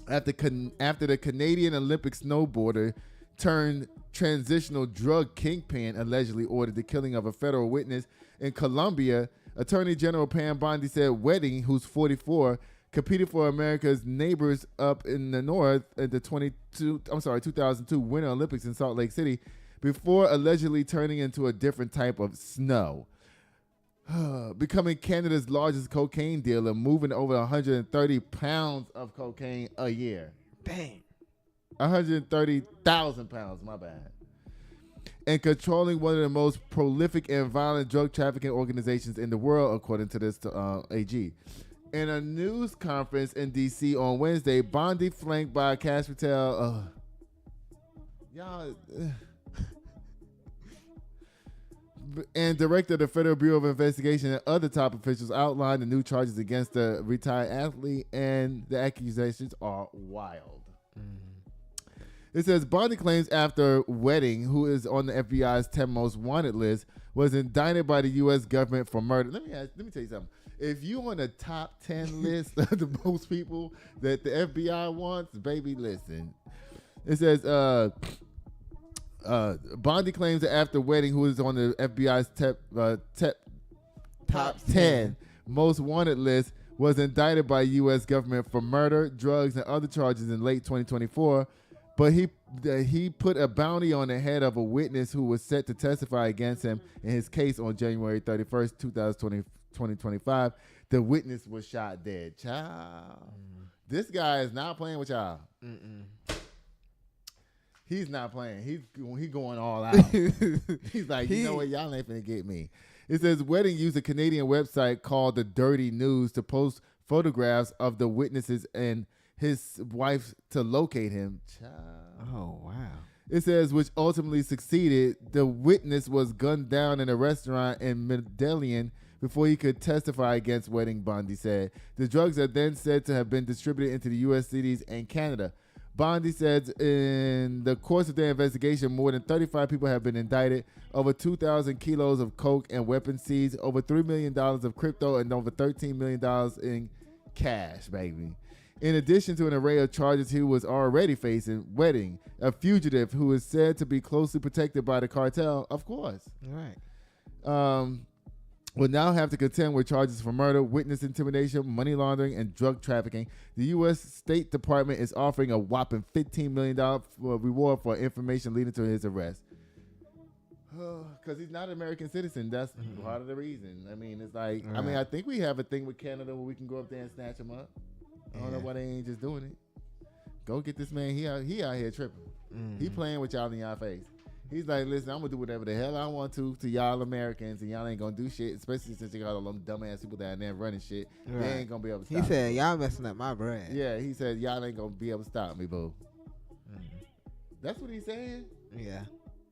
after the Canadian Olympic snowboarder turned transitional drug kingpin allegedly ordered the killing of a federal witness in Colombia. Attorney General Pam Bondi said Redding, who's 44, competed for America's neighbors up in the north at the 2002 Winter Olympics in Salt Lake City before allegedly turning into a different type of snow. Becoming Canada's largest cocaine dealer, moving over 130 pounds of cocaine a year. Dang. 130,000 pounds, my bad. And controlling one of the most prolific and violent drug trafficking organizations in the world, according to this AG. In a news conference in D.C. on Wednesday, Bondi, flanked by Cash Patel, and director of the Federal Bureau of Investigation and other top officials outlined the new charges against the retired athlete, and the accusations are wild. Mm-hmm. It says Bondi claims after Redding, who is on the FBI's 10 most wanted list, was indicted by the U.S. government for murder. Let me tell you something. If you on the top 10 list of the most people that the FBI wants, baby, listen. It says Bondi claims that after Redding, who is on the FBI's top 10 most wanted list, was indicted by U.S. government for murder, drugs, and other charges in late 2024. But he put a bounty on the head of a witness who was set to testify against him in his case on January 31st, 2025. The witness was shot dead. Child. This guy is not playing with y'all. He's not playing. He's going all out. He's like, you know what? Y'all ain't finna get me. It says Redding used a Canadian website called The Dirty News to post photographs of the witnesses and his wife to locate him. Child. Oh, wow. It says, which ultimately succeeded. The witness was gunned down in a restaurant in Medellin before he could testify against Redding, Bondi said. The drugs are then said to have been distributed into the U.S. cities and Canada. Bondi said in the course of their investigation, more than 35 people have been indicted, over 2,000 kilos of coke and weapons seized, over $3 million of crypto, and over $13 million in cash, baby. In addition to an array of charges he was already facing, Redding, a fugitive who is said to be closely protected by the cartel, of course. Right. Will now have to contend with charges for murder, witness intimidation, money laundering, and drug trafficking. The U.S. State Department is offering a whopping $15 million reward for information leading to his arrest. Because he's not an American citizen. That's part of the reason. I mean, it's like, right. I mean, I think we have a thing with Canada where we can go up there and snatch him up. I don't know why they ain't just doing it. Go get this man. He out here tripping. He playing with y'all in y'all face. He's like, listen, I'm going to do whatever the hell I want to y'all Americans, and y'all ain't going to do shit, especially since you got all them dumbass people down there running shit. Right. They ain't going to be able to stop He said, y'all messing up my bread. Yeah, he said, y'all ain't going to be able to stop me, boo. That's what he's saying. Yeah.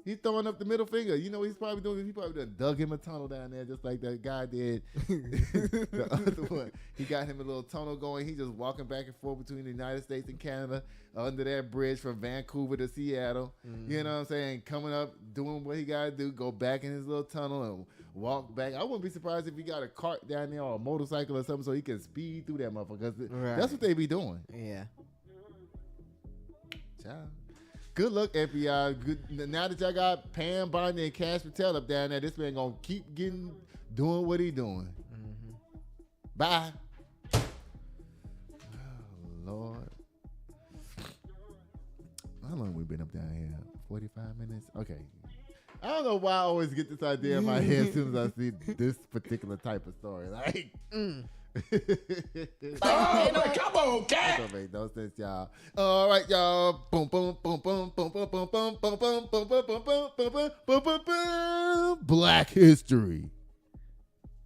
He's throwing up the middle finger. You know what he's probably doing? He probably done dug him a tunnel down there just like that guy did. The other one. He got him a little tunnel going. He just walking back and forth between the United States and Canada under that bridge from Vancouver to Seattle. You know what I'm saying? Coming up, doing what he got to do, go back in his little tunnel and walk back. I wouldn't be surprised if he got a cart down there or a motorcycle or something so he can speed through that motherfucker. Right. That's what they be doing. Yeah. Ciao. Good luck, FBI. Good. Now that y'all got Pam Bondi and Cash Patel up down there, this man gonna keep doing what he doing. Bye. Oh, Lord. How long we been up down here? 45 minutes? Okay. I don't know why I always get this idea in my head as soon as I see this particular type of story. Like, Come on, cat. that don't make no sense, y'all. All right, y'all. Boom, boom, boom, boom, boom, boom, boom, boom, boom, boom, boom, boom, boom, boom, boom, boom, boom, boom. Black History.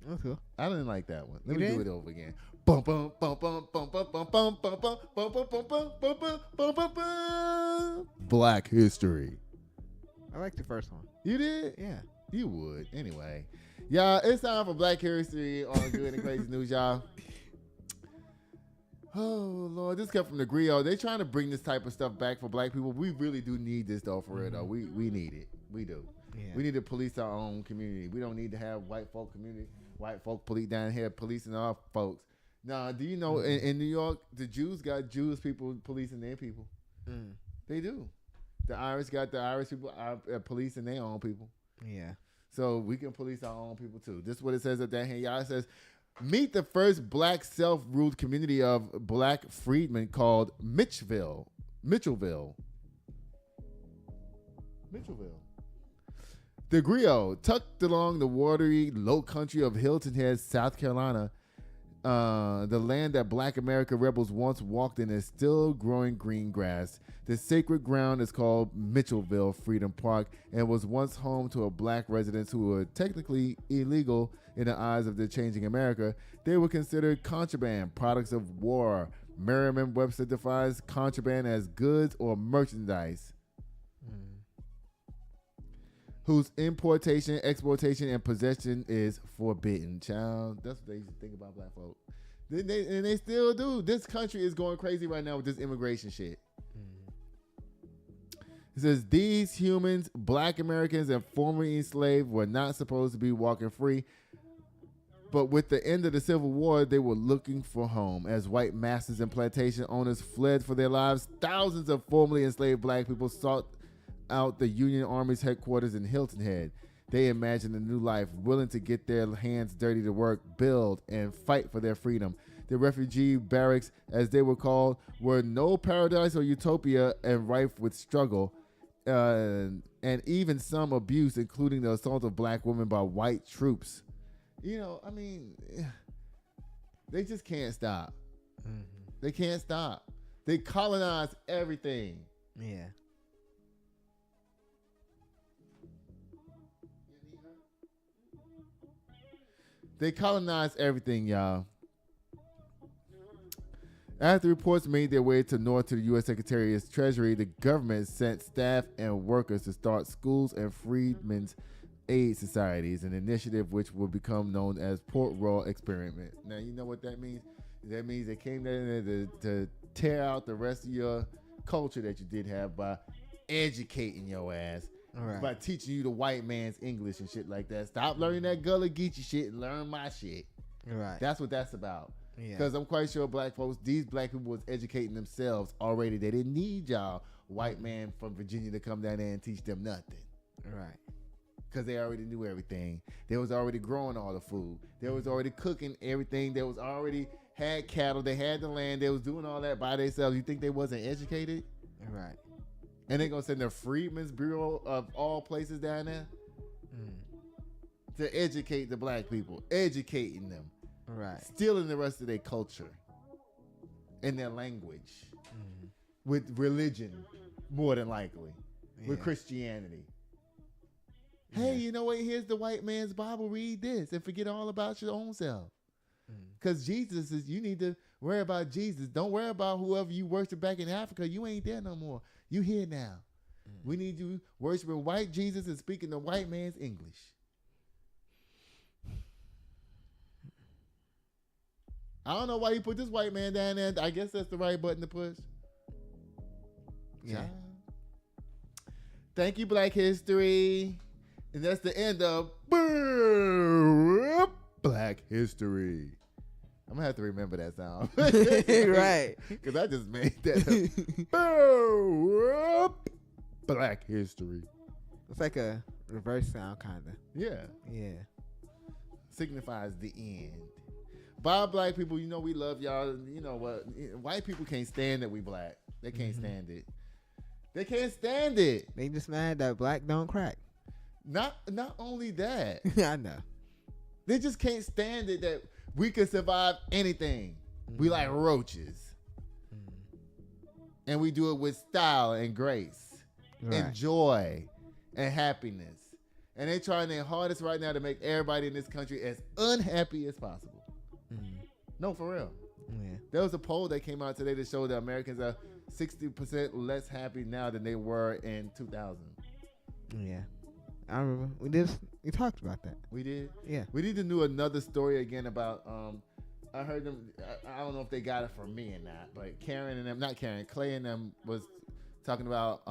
That's cool. I didn't like that one. Let You me do didn't? it over again. Boom, boom, boom, boom, boom, boom, boom, boom, boom, boom, boom, boom, boom, boom, boom, boom, boom, boom, boom. Black History. I like the first one. You did? Yeah. You would. Anyway. Y'all, it's time for Black History on Good and Crazy News, y'all. Oh, Lord. This comes from the griot. They trying to bring this type of stuff back for black people. We really do need this, though, for real, though. We need it. We do. Yeah. We need to police our own community. We don't need to have white folk police down here policing our folks. Now, do you know in New York, the Jews got Jewish people policing their people? They do. The Irish got the Irish people policing their own people. Yeah. So we can police our own people too. This is what it says up there. Here, y'all. It says, meet the first black self-ruled community of black freedmen called Mitchellville. The griot, tucked along the watery low country of Hilton Head, South Carolina, the land that black America rebels once walked in, is still growing green grass. The sacred ground is called Mitchellville Freedom Park and was once home to a black residents who were technically illegal in the eyes of the changing America. They were considered contraband, products of war. Merriam-Webster defines contraband as goods or merchandise whose importation, exportation, and possession is forbidden. Child, that's what they used to think about black folk. And they still do. This country is going crazy right now with this immigration shit. It says, these humans, black Americans, and formerly enslaved were not supposed to be walking free. But with the end of the Civil War, they were looking for home. As white masters and plantation owners fled for their lives, thousands of formerly enslaved black people sought out the Union Army's headquarters in Hilton Head. They imagined a new life, willing to get their hands dirty to work, build, and fight for their freedom. The refugee barracks, as they were called, were no paradise or utopia and rife with struggle, and even some abuse, including the assault of black women by white troops. You know, I mean, they just can't stop. They can't stop. They colonize everything. Yeah. They colonized everything, y'all. After reports made their way to north to the U.S. Secretary of Treasury, the government sent staff and workers to start schools and freedmen's aid societies, an initiative which will become known as Port Royal Experiment. Now, you know what that means? That means they came there to tear out the rest of your culture that you did have by educating your ass. Right. By teaching you the white man's English and shit like that. Stop learning that Gullah Geechee shit and learn my shit. Right. That's what that's about. Yeah. Because I'm quite sure black folks, these black people was educating themselves already. They didn't need y'all white man from Virginia to come down there and teach them nothing. Right. Because they already knew everything. They was already growing all the food. They was already cooking everything. They was already had cattle. They had the land. They was doing all that by themselves. You think they wasn't educated? Right. And they gonna send the Freedmen's Bureau of all places down there to educate the black people, educating them, Right. stealing the rest of their culture and their language with religion, more than likely, with Christianity. Hey, you know what? Here's the white man's Bible. Read this and forget all about your own self. Because Jesus is, you need to worry about Jesus. Don't worry about whoever you worship back in Africa. You ain't there no more. You here now. We need you worshiping white Jesus and speaking the white man's English. I don't know why you put this white man down there. I guess that's the right button to push. Yeah. Thank you, Black History. And that's the end of Black History. I'm going to have to remember that sound. Right. Because I just made that up. Black History. It's like a reverse sound, kind of. Yeah. Yeah. Signifies the end. Bye, black people. You know we love y'all. You know what? White people can't stand that we black. They can't stand it. They can't stand it. They just mad that black don't crack. Not only that, I know. they just can't stand it that we can survive anything. We like roaches. And we do it with style and grace and joy and happiness. And they trying their hardest right now to make everybody in this country as unhappy as possible. No, for real. Yeah. There was a poll that came out today that showed that Americans are 60% less happy now than they were in 2000. Yeah. I remember. We talked about that. We did? Yeah. We need to do another story again about, I heard them, I don't know if they got it from me or not, but Karen and them, not Karen, Clay and them was talking about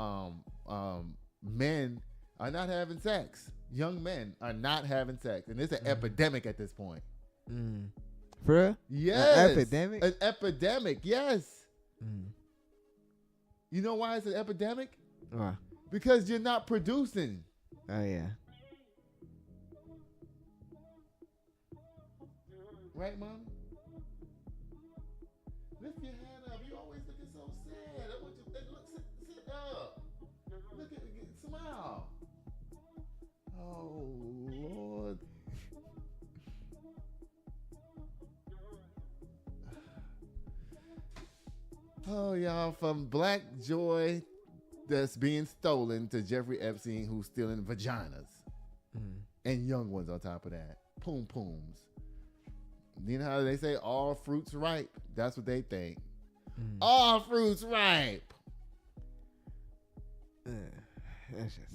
men are not having sex. Young men are not having sex. And it's an epidemic at this point. For real? Yes. An epidemic? An epidemic, yes. You know why it's an epidemic? Why? Because you're not producing. Oh, yeah. Right, Mom? Lift your hand up. You always looking so sad. I want you to sit up. Look at me. Smile. Oh, Lord. Oh, y'all, from black joy that's being stolen to Jeffrey Epstein who's stealing vaginas. And young ones on top of that. Poom pooms. You know how they say all fruits ripe? That's what they think. All fruits ripe. That's just...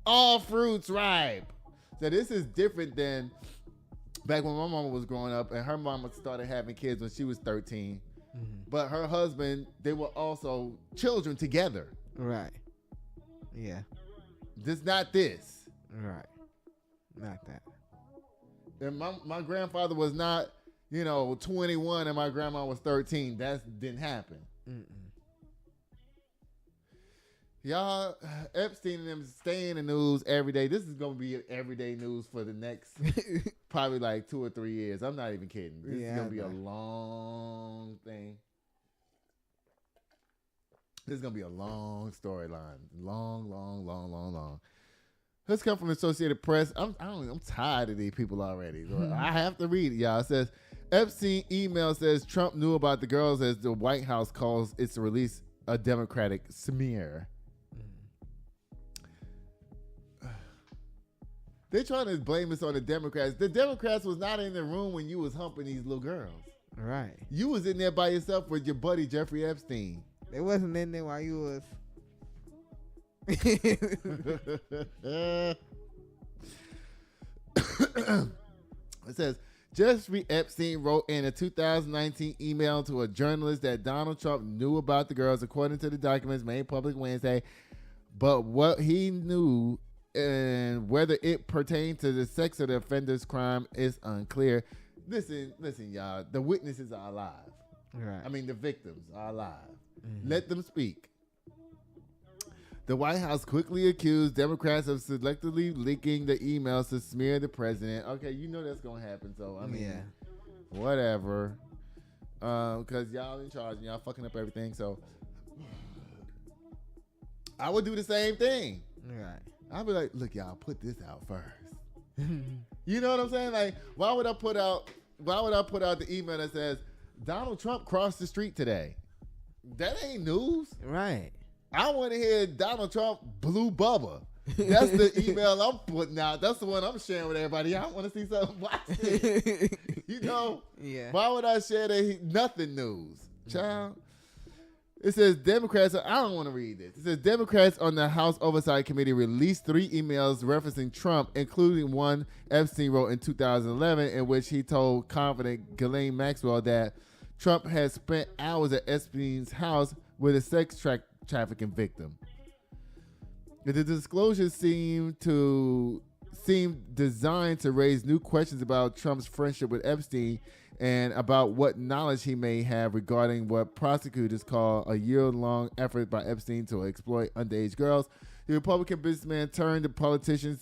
All fruits ripe. So this is different than back when my mama was growing up and her mama started having kids when she was 13. But her husband, they were also children together. Right. Yeah. Just not this. Right. Not that. And my grandfather was not, 21 and my grandma was 13. That didn't happen. Y'all, Epstein and them stay in the news every day. This is going to be everyday news for the next probably like 2 or 3 years. I'm not even kidding. This is going to be a long thing. This is going to be a long storyline. Long. This come from the Associated Press. I'm tired of these people already. I have to read it, y'all. It says, Epstein email says Trump knew about the girls as the White House calls its release a Democratic smear. They're trying to blame this on the Democrats. The Democrats was not in the room when you was humping these little girls. Right. You was in there by yourself with your buddy Jeffrey Epstein. They wasn't in there while you was... It says, Jeffrey Epstein wrote in a 2019 email to a journalist that Donald Trump knew about the girls, according to the documents made public Wednesday. But what he knew and whether it pertained to the sex of the offender's crime is unclear. Listen, y'all. The witnesses are alive. Right. I mean, the victims are alive. Let them speak. The White House quickly accused Democrats of selectively leaking the emails to smear the president. Okay, you know that's going to happen. So, I mean, whatever. Because y'all in charge and y'all fucking up everything. So, I would do the same thing. Right. I'd be like, look, y'all, put this out first. You know what I'm saying? Like, why would I put out the email that says Donald Trump crossed the street today? That ain't news. Right. I want to hear Donald Trump blew Bubba. That's the email I'm putting out. That's the one I'm sharing with everybody. I want to see something. Watch it. Yeah. Why would I share that nothing news? Child. It says Democrats, I don't want to read this. It says Democrats on the House Oversight Committee released 3 emails referencing Trump, including one Epstein wrote in 2011 in which he told confidant Ghislaine Maxwell that Trump had spent hours at Epstein's house with a sex trafficking victim. The disclosures seemed designed to raise new questions about Trump's friendship with Epstein and about what knowledge he may have regarding what prosecutors call a year-long effort by Epstein to exploit underage girls. The Republican businessman turned politician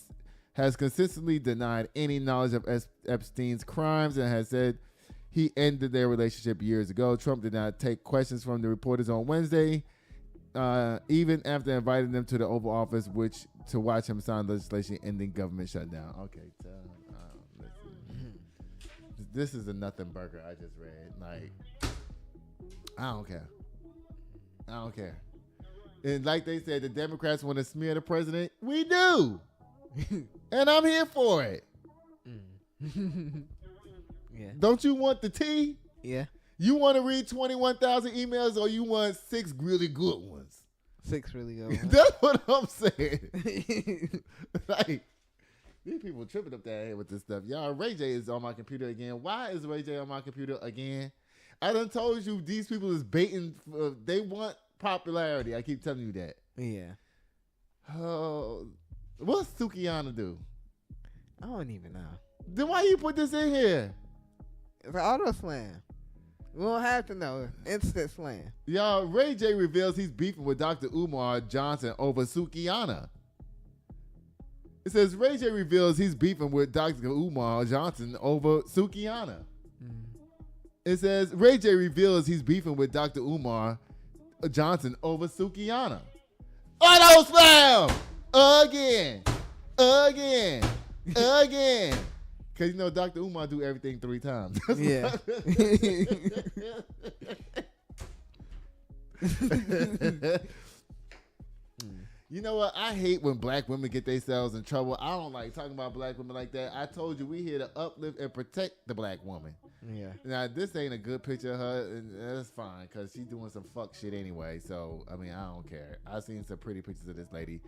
has consistently denied any knowledge of Epstein's crimes and has said he ended their relationship years ago. Trump did not take questions from the reporters on Wednesday even after inviting them to the Oval Office, which to watch him sign legislation ending government shutdown. Okay, so, listen. This is a nothing burger I just read. Like, I don't care. And like they said, the Democrats want to smear the president. We do. And I'm here for it. Yeah. Don't you want the tea? Yeah. You want to read 21,000 emails or you want 6 really good ones? 6 really good ones. That's what I'm saying. Like, these people tripping up their head with this stuff. Y'all, Ray J is on my computer again. Why is Ray J on my computer again? I done told you these people is baiting. They want popularity. I keep telling you that. Yeah. Oh, what's Sukiyana do? I don't even know. Then why you put this in here? It's an auto slam. We don't have to know. Instant slam. Y'all, Ray J reveals he's beefing with Dr. Umar Johnson over Sukiyana. It says Ray J reveals he's beefing with Dr. Umar Johnson over Sukiyana. It says Ray J reveals he's beefing with Dr. Umar Johnson over Sukiyana. Auto slam! Again. Because, you know, Dr. Umar do everything 3 times. Yeah. You know what? I hate when black women get themselves in trouble. I don't like talking about black women like that. I told you we here to uplift and protect the black woman. Yeah. Now, this ain't a good picture of her, and that's fine because she's doing some fuck shit anyway. So, I mean, I don't care. I've seen some pretty pictures of this lady.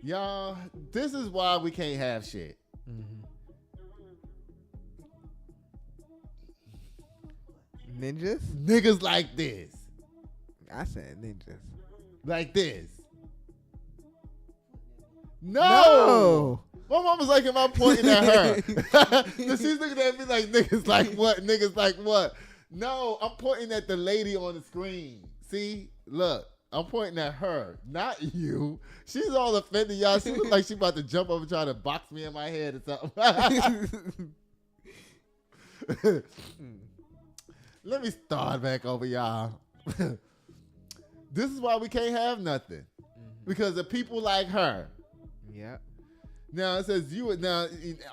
Y'all, this is why we can't have shit. Mm-hmm. Ninjas? Niggas like this. I said ninjas. Like this. No. My mom was like, am I pointing at her? She's looking at me like, niggas like what? Niggas like what? No, I'm pointing at the lady on the screen. See? Look, I'm pointing at her, not you. She's all offended, y'all. She looks like she about to jump over and try to box me in my head or something. Let me start back over, y'all. This is why we can't have nothing. Because of people like her. Yeah. Now it says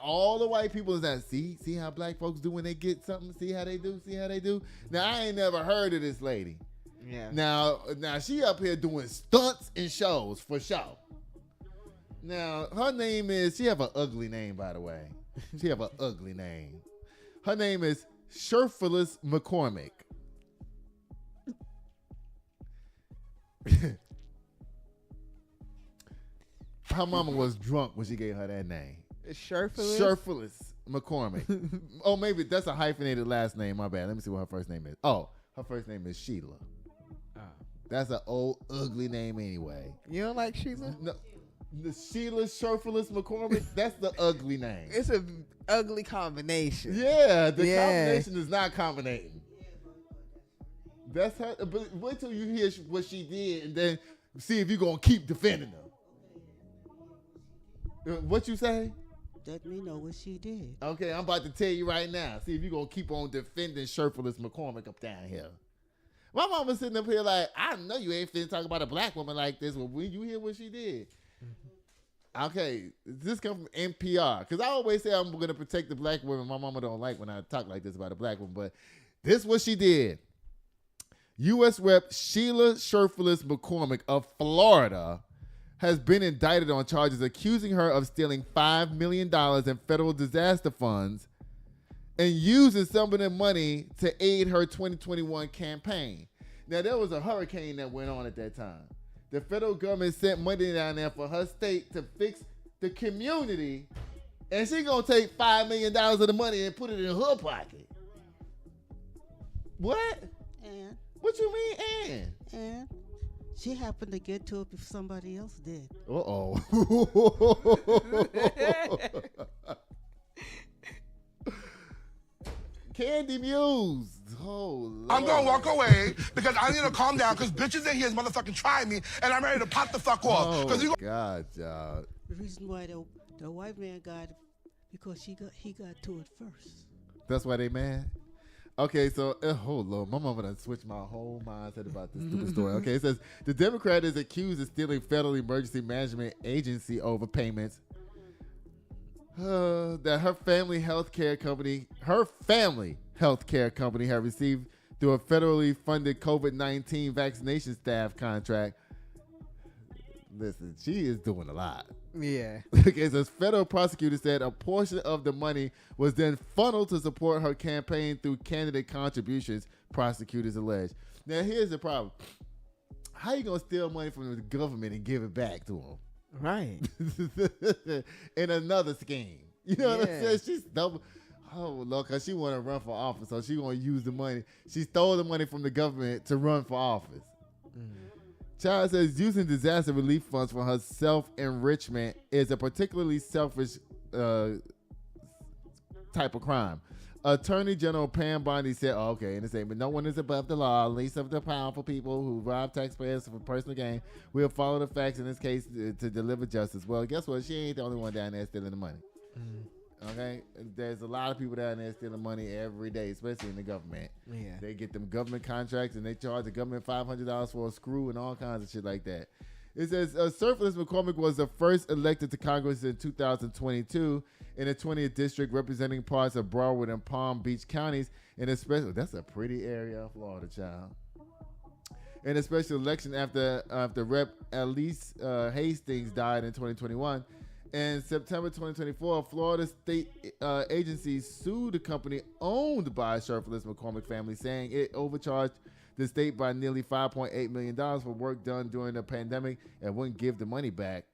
all the white people is that see how black folks do when they get something, see how they do. Now I ain't never heard of this lady. Yeah. Now she up here doing stunts and shows for show. Now her name is, she have an ugly name, by the way. She have an ugly name. Her name is Sherphyllis McCormick. Her mama was drunk when she gave her that name. Sherphyllis McCormick. Oh, maybe that's a hyphenated last name. My bad. Let me see what her first name is. Oh, her first name is Sheila. Oh. That's an old, ugly name anyway. You don't like Sheila? No, the Sheila Sherphyllis McCormick, that's the ugly name. It's an ugly combination. Yeah, the combination is not combinating. That's her. But wait till you hear what she did and then see if you're going to keep defending her. What you say? Let me know what she did. Okay, I'm about to tell you right now. See if you're going to keep on defending Sherphyllis McCormick up down here. My mama sitting up here like, I know you ain't finna talk about a black woman like this, but when you hear what she did. Mm-hmm. Okay, this come from NPR. Because I always say I'm going to protect the black women. My mama don't like when I talk like this about a black woman, but this is what she did. U.S. Rep. Sheila Sherphyllis McCormick of Florida has been indicted on charges accusing her of stealing $5 million in federal disaster funds and using some of the money to aid her 2021 campaign. Now, there was a hurricane that went on at that time. The federal government sent money down there for her state to fix the community, and she gonna take $5 million of the money and put it in her pocket. What? And? What you mean, And? She happened to get to it before somebody else did. Uh-oh. Candy Muse. Oh, Lord. I'm gonna walk away because I need to calm down because bitches in here is motherfucking trying me and I'm ready to pop the fuck off. Oh, God, y'all. The reason why the white man got it, because he got to it first. That's why they mad? Okay, so oh Lord, my mama done switched my whole mindset about this stupid story. Okay, it says the Democrat is accused of stealing federal emergency management agency overpayments that her family healthcare company had received through a federally funded COVID-19 vaccination staff contract. Listen, she is doing a lot. Yeah. Okay, so federal prosecutor said a portion of the money was then funneled to support her campaign through candidate contributions, prosecutors allege. Now, here's the problem. How you going to steal money from the government and give it back to them? Right. In another scheme. You know what I'm Yeah. saying? She's double. Oh, look, because she want to run for office, so she going to use the money. She stole the money from the government to run for office. Child says using disaster relief funds for her self-enrichment is a particularly selfish type of crime. Attorney General Pam Bondi said, in the statement, no one is above the law, least of the powerful people who rob taxpayers for personal gain. We'll follow the facts in this case to deliver justice. Well, guess what? She ain't the only one down there stealing the money. Okay? There's a lot of people down there stealing money every day, especially in the government. Yeah. They get them government contracts and they charge the government $500 for a screw and all kinds of shit like that. It says Surface McCormick was the first elected to Congress in 2022 in the 20th district, representing parts of Broward and Palm Beach counties. And especially, that's a pretty area of Florida, child. In a special election after Rep. Elise Hastings died in 2021. In September 2024, Florida state agencies sued the company owned by Surface McCormick family, saying it overcharged the state by nearly $5.8 million for work done during the pandemic and wouldn't give the money back.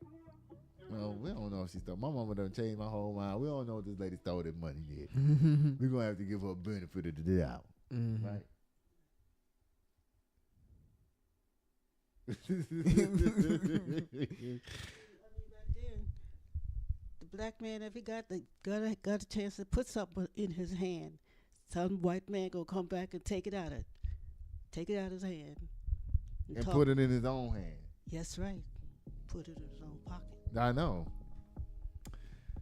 Well, we don't know if she stole. My mama done changed my whole mind. We don't know if this lady stole that money yet. We're going to have to give her a benefit of the doubt. Right? The black man, if he got a chance to put something in his hand, some white man gonna come back and take it out of his hand and put it in his own hand. Yes, right. Put it in his own pocket. I know.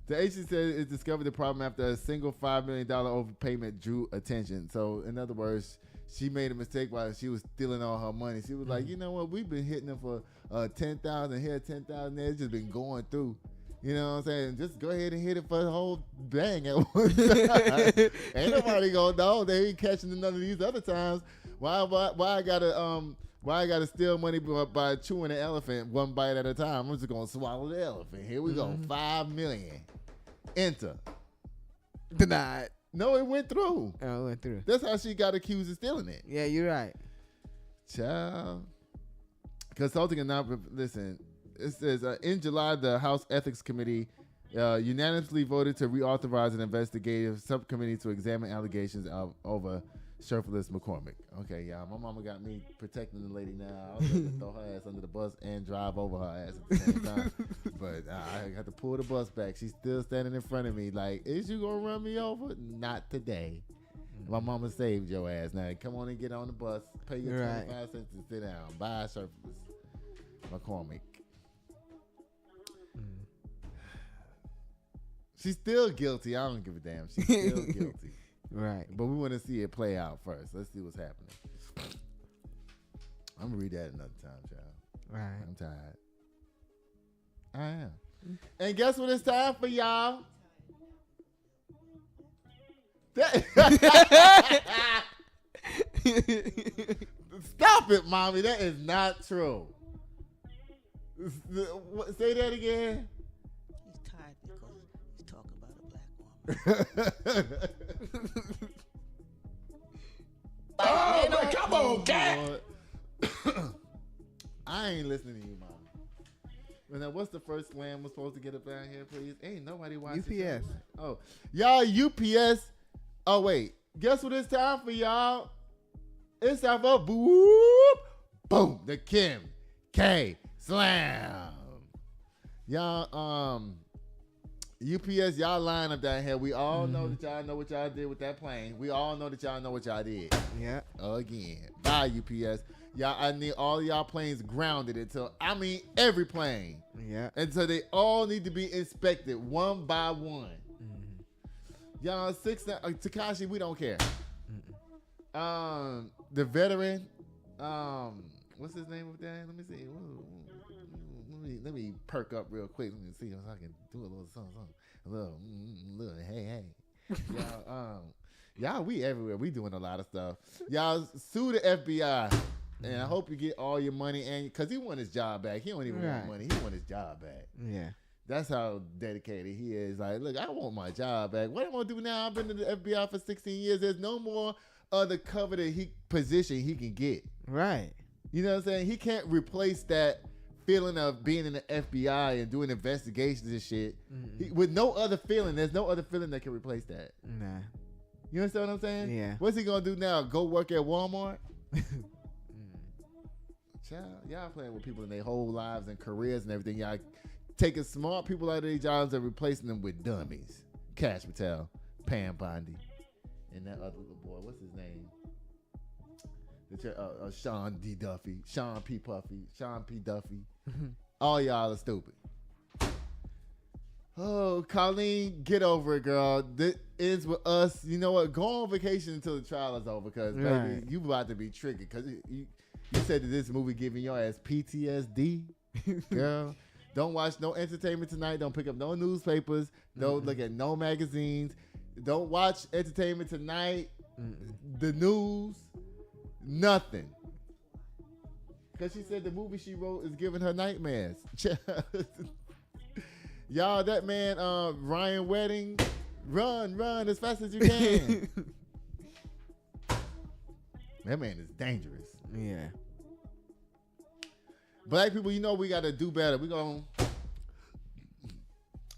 The agency said it discovered the problem after a single $5 million overpayment drew attention. So, in other words, she made a mistake while she was stealing all her money. She was like, you know what? We've been hitting them for $10,000 here, $10,000 there. It's just been going through. You know what I'm saying? Just go ahead and hit it for the whole bang at one time. Ain't nobody gonna know they ain't catching none of these other times. Why I gotta steal money by chewing an elephant one bite at a time? I'm just gonna swallow the elephant. Here we go. $5 million. Enter. Denied. No, it went through. Oh, it went through. That's how she got accused of stealing it. Yeah, you're right. Child. Consulting and non listen. It says, in July, the House Ethics Committee unanimously voted to reauthorize an investigative subcommittee to examine allegations over Surface McCormick. Okay, y'all. My mama got me protecting the lady now. I was going to throw her ass under the bus and drive over her ass at the same time. But I had to pull the bus back. She's still standing in front of me like, is you going to run me over? Not today. My mama saved your ass. Now, come on and get on the bus. Pay your 25 cents and sit down. Bye, Surface McCormick. She's still guilty. I don't give a damn. She's still guilty. Right. But we want to see it play out first. Let's see what's happening. I'm going to read that another time, child. Right. I'm tired. I am. And guess what it's time for, y'all? Stop it, mommy. That is not true. Say that again. He's tired because he's talking about a black woman. Oh, man, come on, cat. I ain't listening to you, mom. Now, what's the first slam we're supposed to get up down here, please? Ain't nobody watching. UPS. Oh, y'all, UPS. Oh, wait. Guess what it's time for, y'all? It's time for boom, the Kim K Slam. Y'all, UPS, y'all line up down here. We all know that y'all know what y'all did with that plane. We all know that y'all know what y'all did. Yeah. Again. Bye, UPS. Y'all, I need all of y'all planes grounded until, every plane. Yeah. And so they all need to be inspected one by one. Y'all, Takashi, we don't care. The veteran. What's his name of that? Let me see. Let me perk up real quick. Let me see if I can do a little something. A little hey. Y'all, we everywhere. We doing a lot of stuff. Y'all sue the FBI, and I hope you get all your money. And because he want his job back, he don't even want money. He want his job back. Yeah, that's how dedicated he is. Like, look, I want my job back. What am I gonna do now? I've been in the FBI for 16 years. There's no more other coveted position he can get. Right. You know what I'm saying? He can't replace that feeling of being in the FBI and doing investigations and shit. With no other feeling. There's no other feeling that can replace that. Nah. You understand what I'm saying? Yeah. What's he gonna do now? Go work at Walmart? Child, y'all playing with people in their whole lives and careers and everything. Y'all taking smart people out of their jobs and replacing them with dummies. Cash Patel, Pam Bondi, and that other little boy. What's his name? Sean D. Duffy, Sean P. Duffy. All y'all are stupid. Oh, Colleen, get over it, girl. This ends with us. You know what? Go on vacation until the trial is over, because baby, you about to be triggered. Because you said that this movie giving your ass PTSD, girl. Don't watch no Entertainment Tonight. Don't pick up no newspapers. Don't look at no magazines. Don't watch Entertainment Tonight. The news. Nothing. Because she said the movie she wrote is giving her nightmares. Y'all, that man, Ryan Wedding, run as fast as you can. That man is dangerous. Yeah. Black people, you know we got to do better.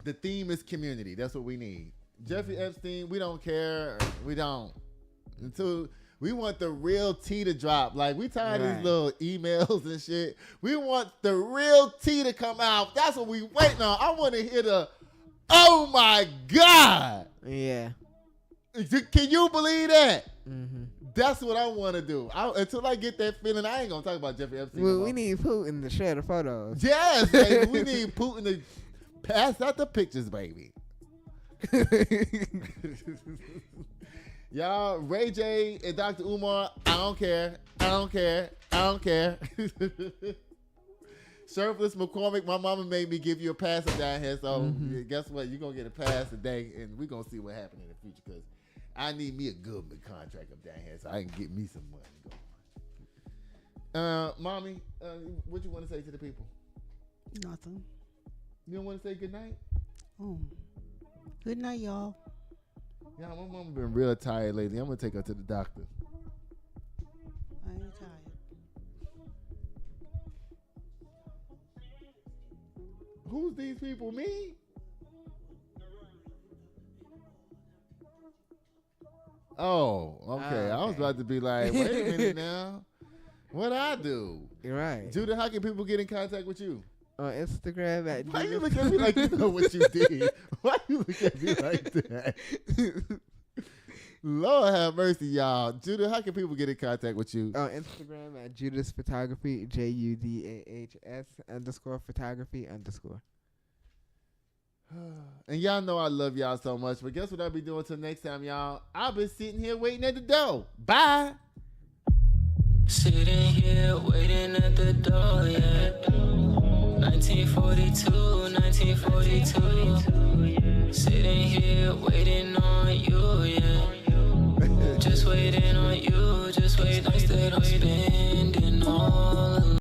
The theme is community. That's what we need. Jeffrey Epstein, we don't care. We don't. Until we want the real tea to drop. Like, we tired of these little emails and shit. We want the real tea to come out. That's what we waiting on. I want to hear the, oh my God. Yeah. Can you believe that? Mm-hmm. That's what I want to do. Until I get that feeling, I ain't going to talk about Jeffrey Epstein. Well, we need Putin to share the photos. Yes, baby. We need Putin to pass out the pictures, baby. Y'all, Ray J and Dr. Umar, I don't care. Sheriffless McCormick, my mama made me give you a pass down here, so guess what? You're going to get a pass today, and we're going to see what happens in the future, because I need me a government contract up down here so I can get me some money. Mommy, what you want to say to the people? Nothing. You don't want to say good night? Oh. Good night, y'all. Yeah, my mama been real tired lately. I'm going to take her to the doctor. I ain't tired. Who's these people? Me? Oh, okay. I was about to be like, wait a minute now. What'd I do? You're right. Judah, how can people get in contact with you? On Instagram at Why you look at me like you know what you did? Why you look at me like that? Lord have mercy, y'all. Judah, how can people get in contact with you? On Instagram at Judas Photography, JUDAHS_photography_. And y'all know I love y'all so much, but guess what I'll be doing till next time, y'all? I'll be sitting here waiting at the door. Bye. Sitting here waiting at the door, yeah. 1942. Sitting here waiting on you, yeah. Just waiting on you, just waiting, instead of spending.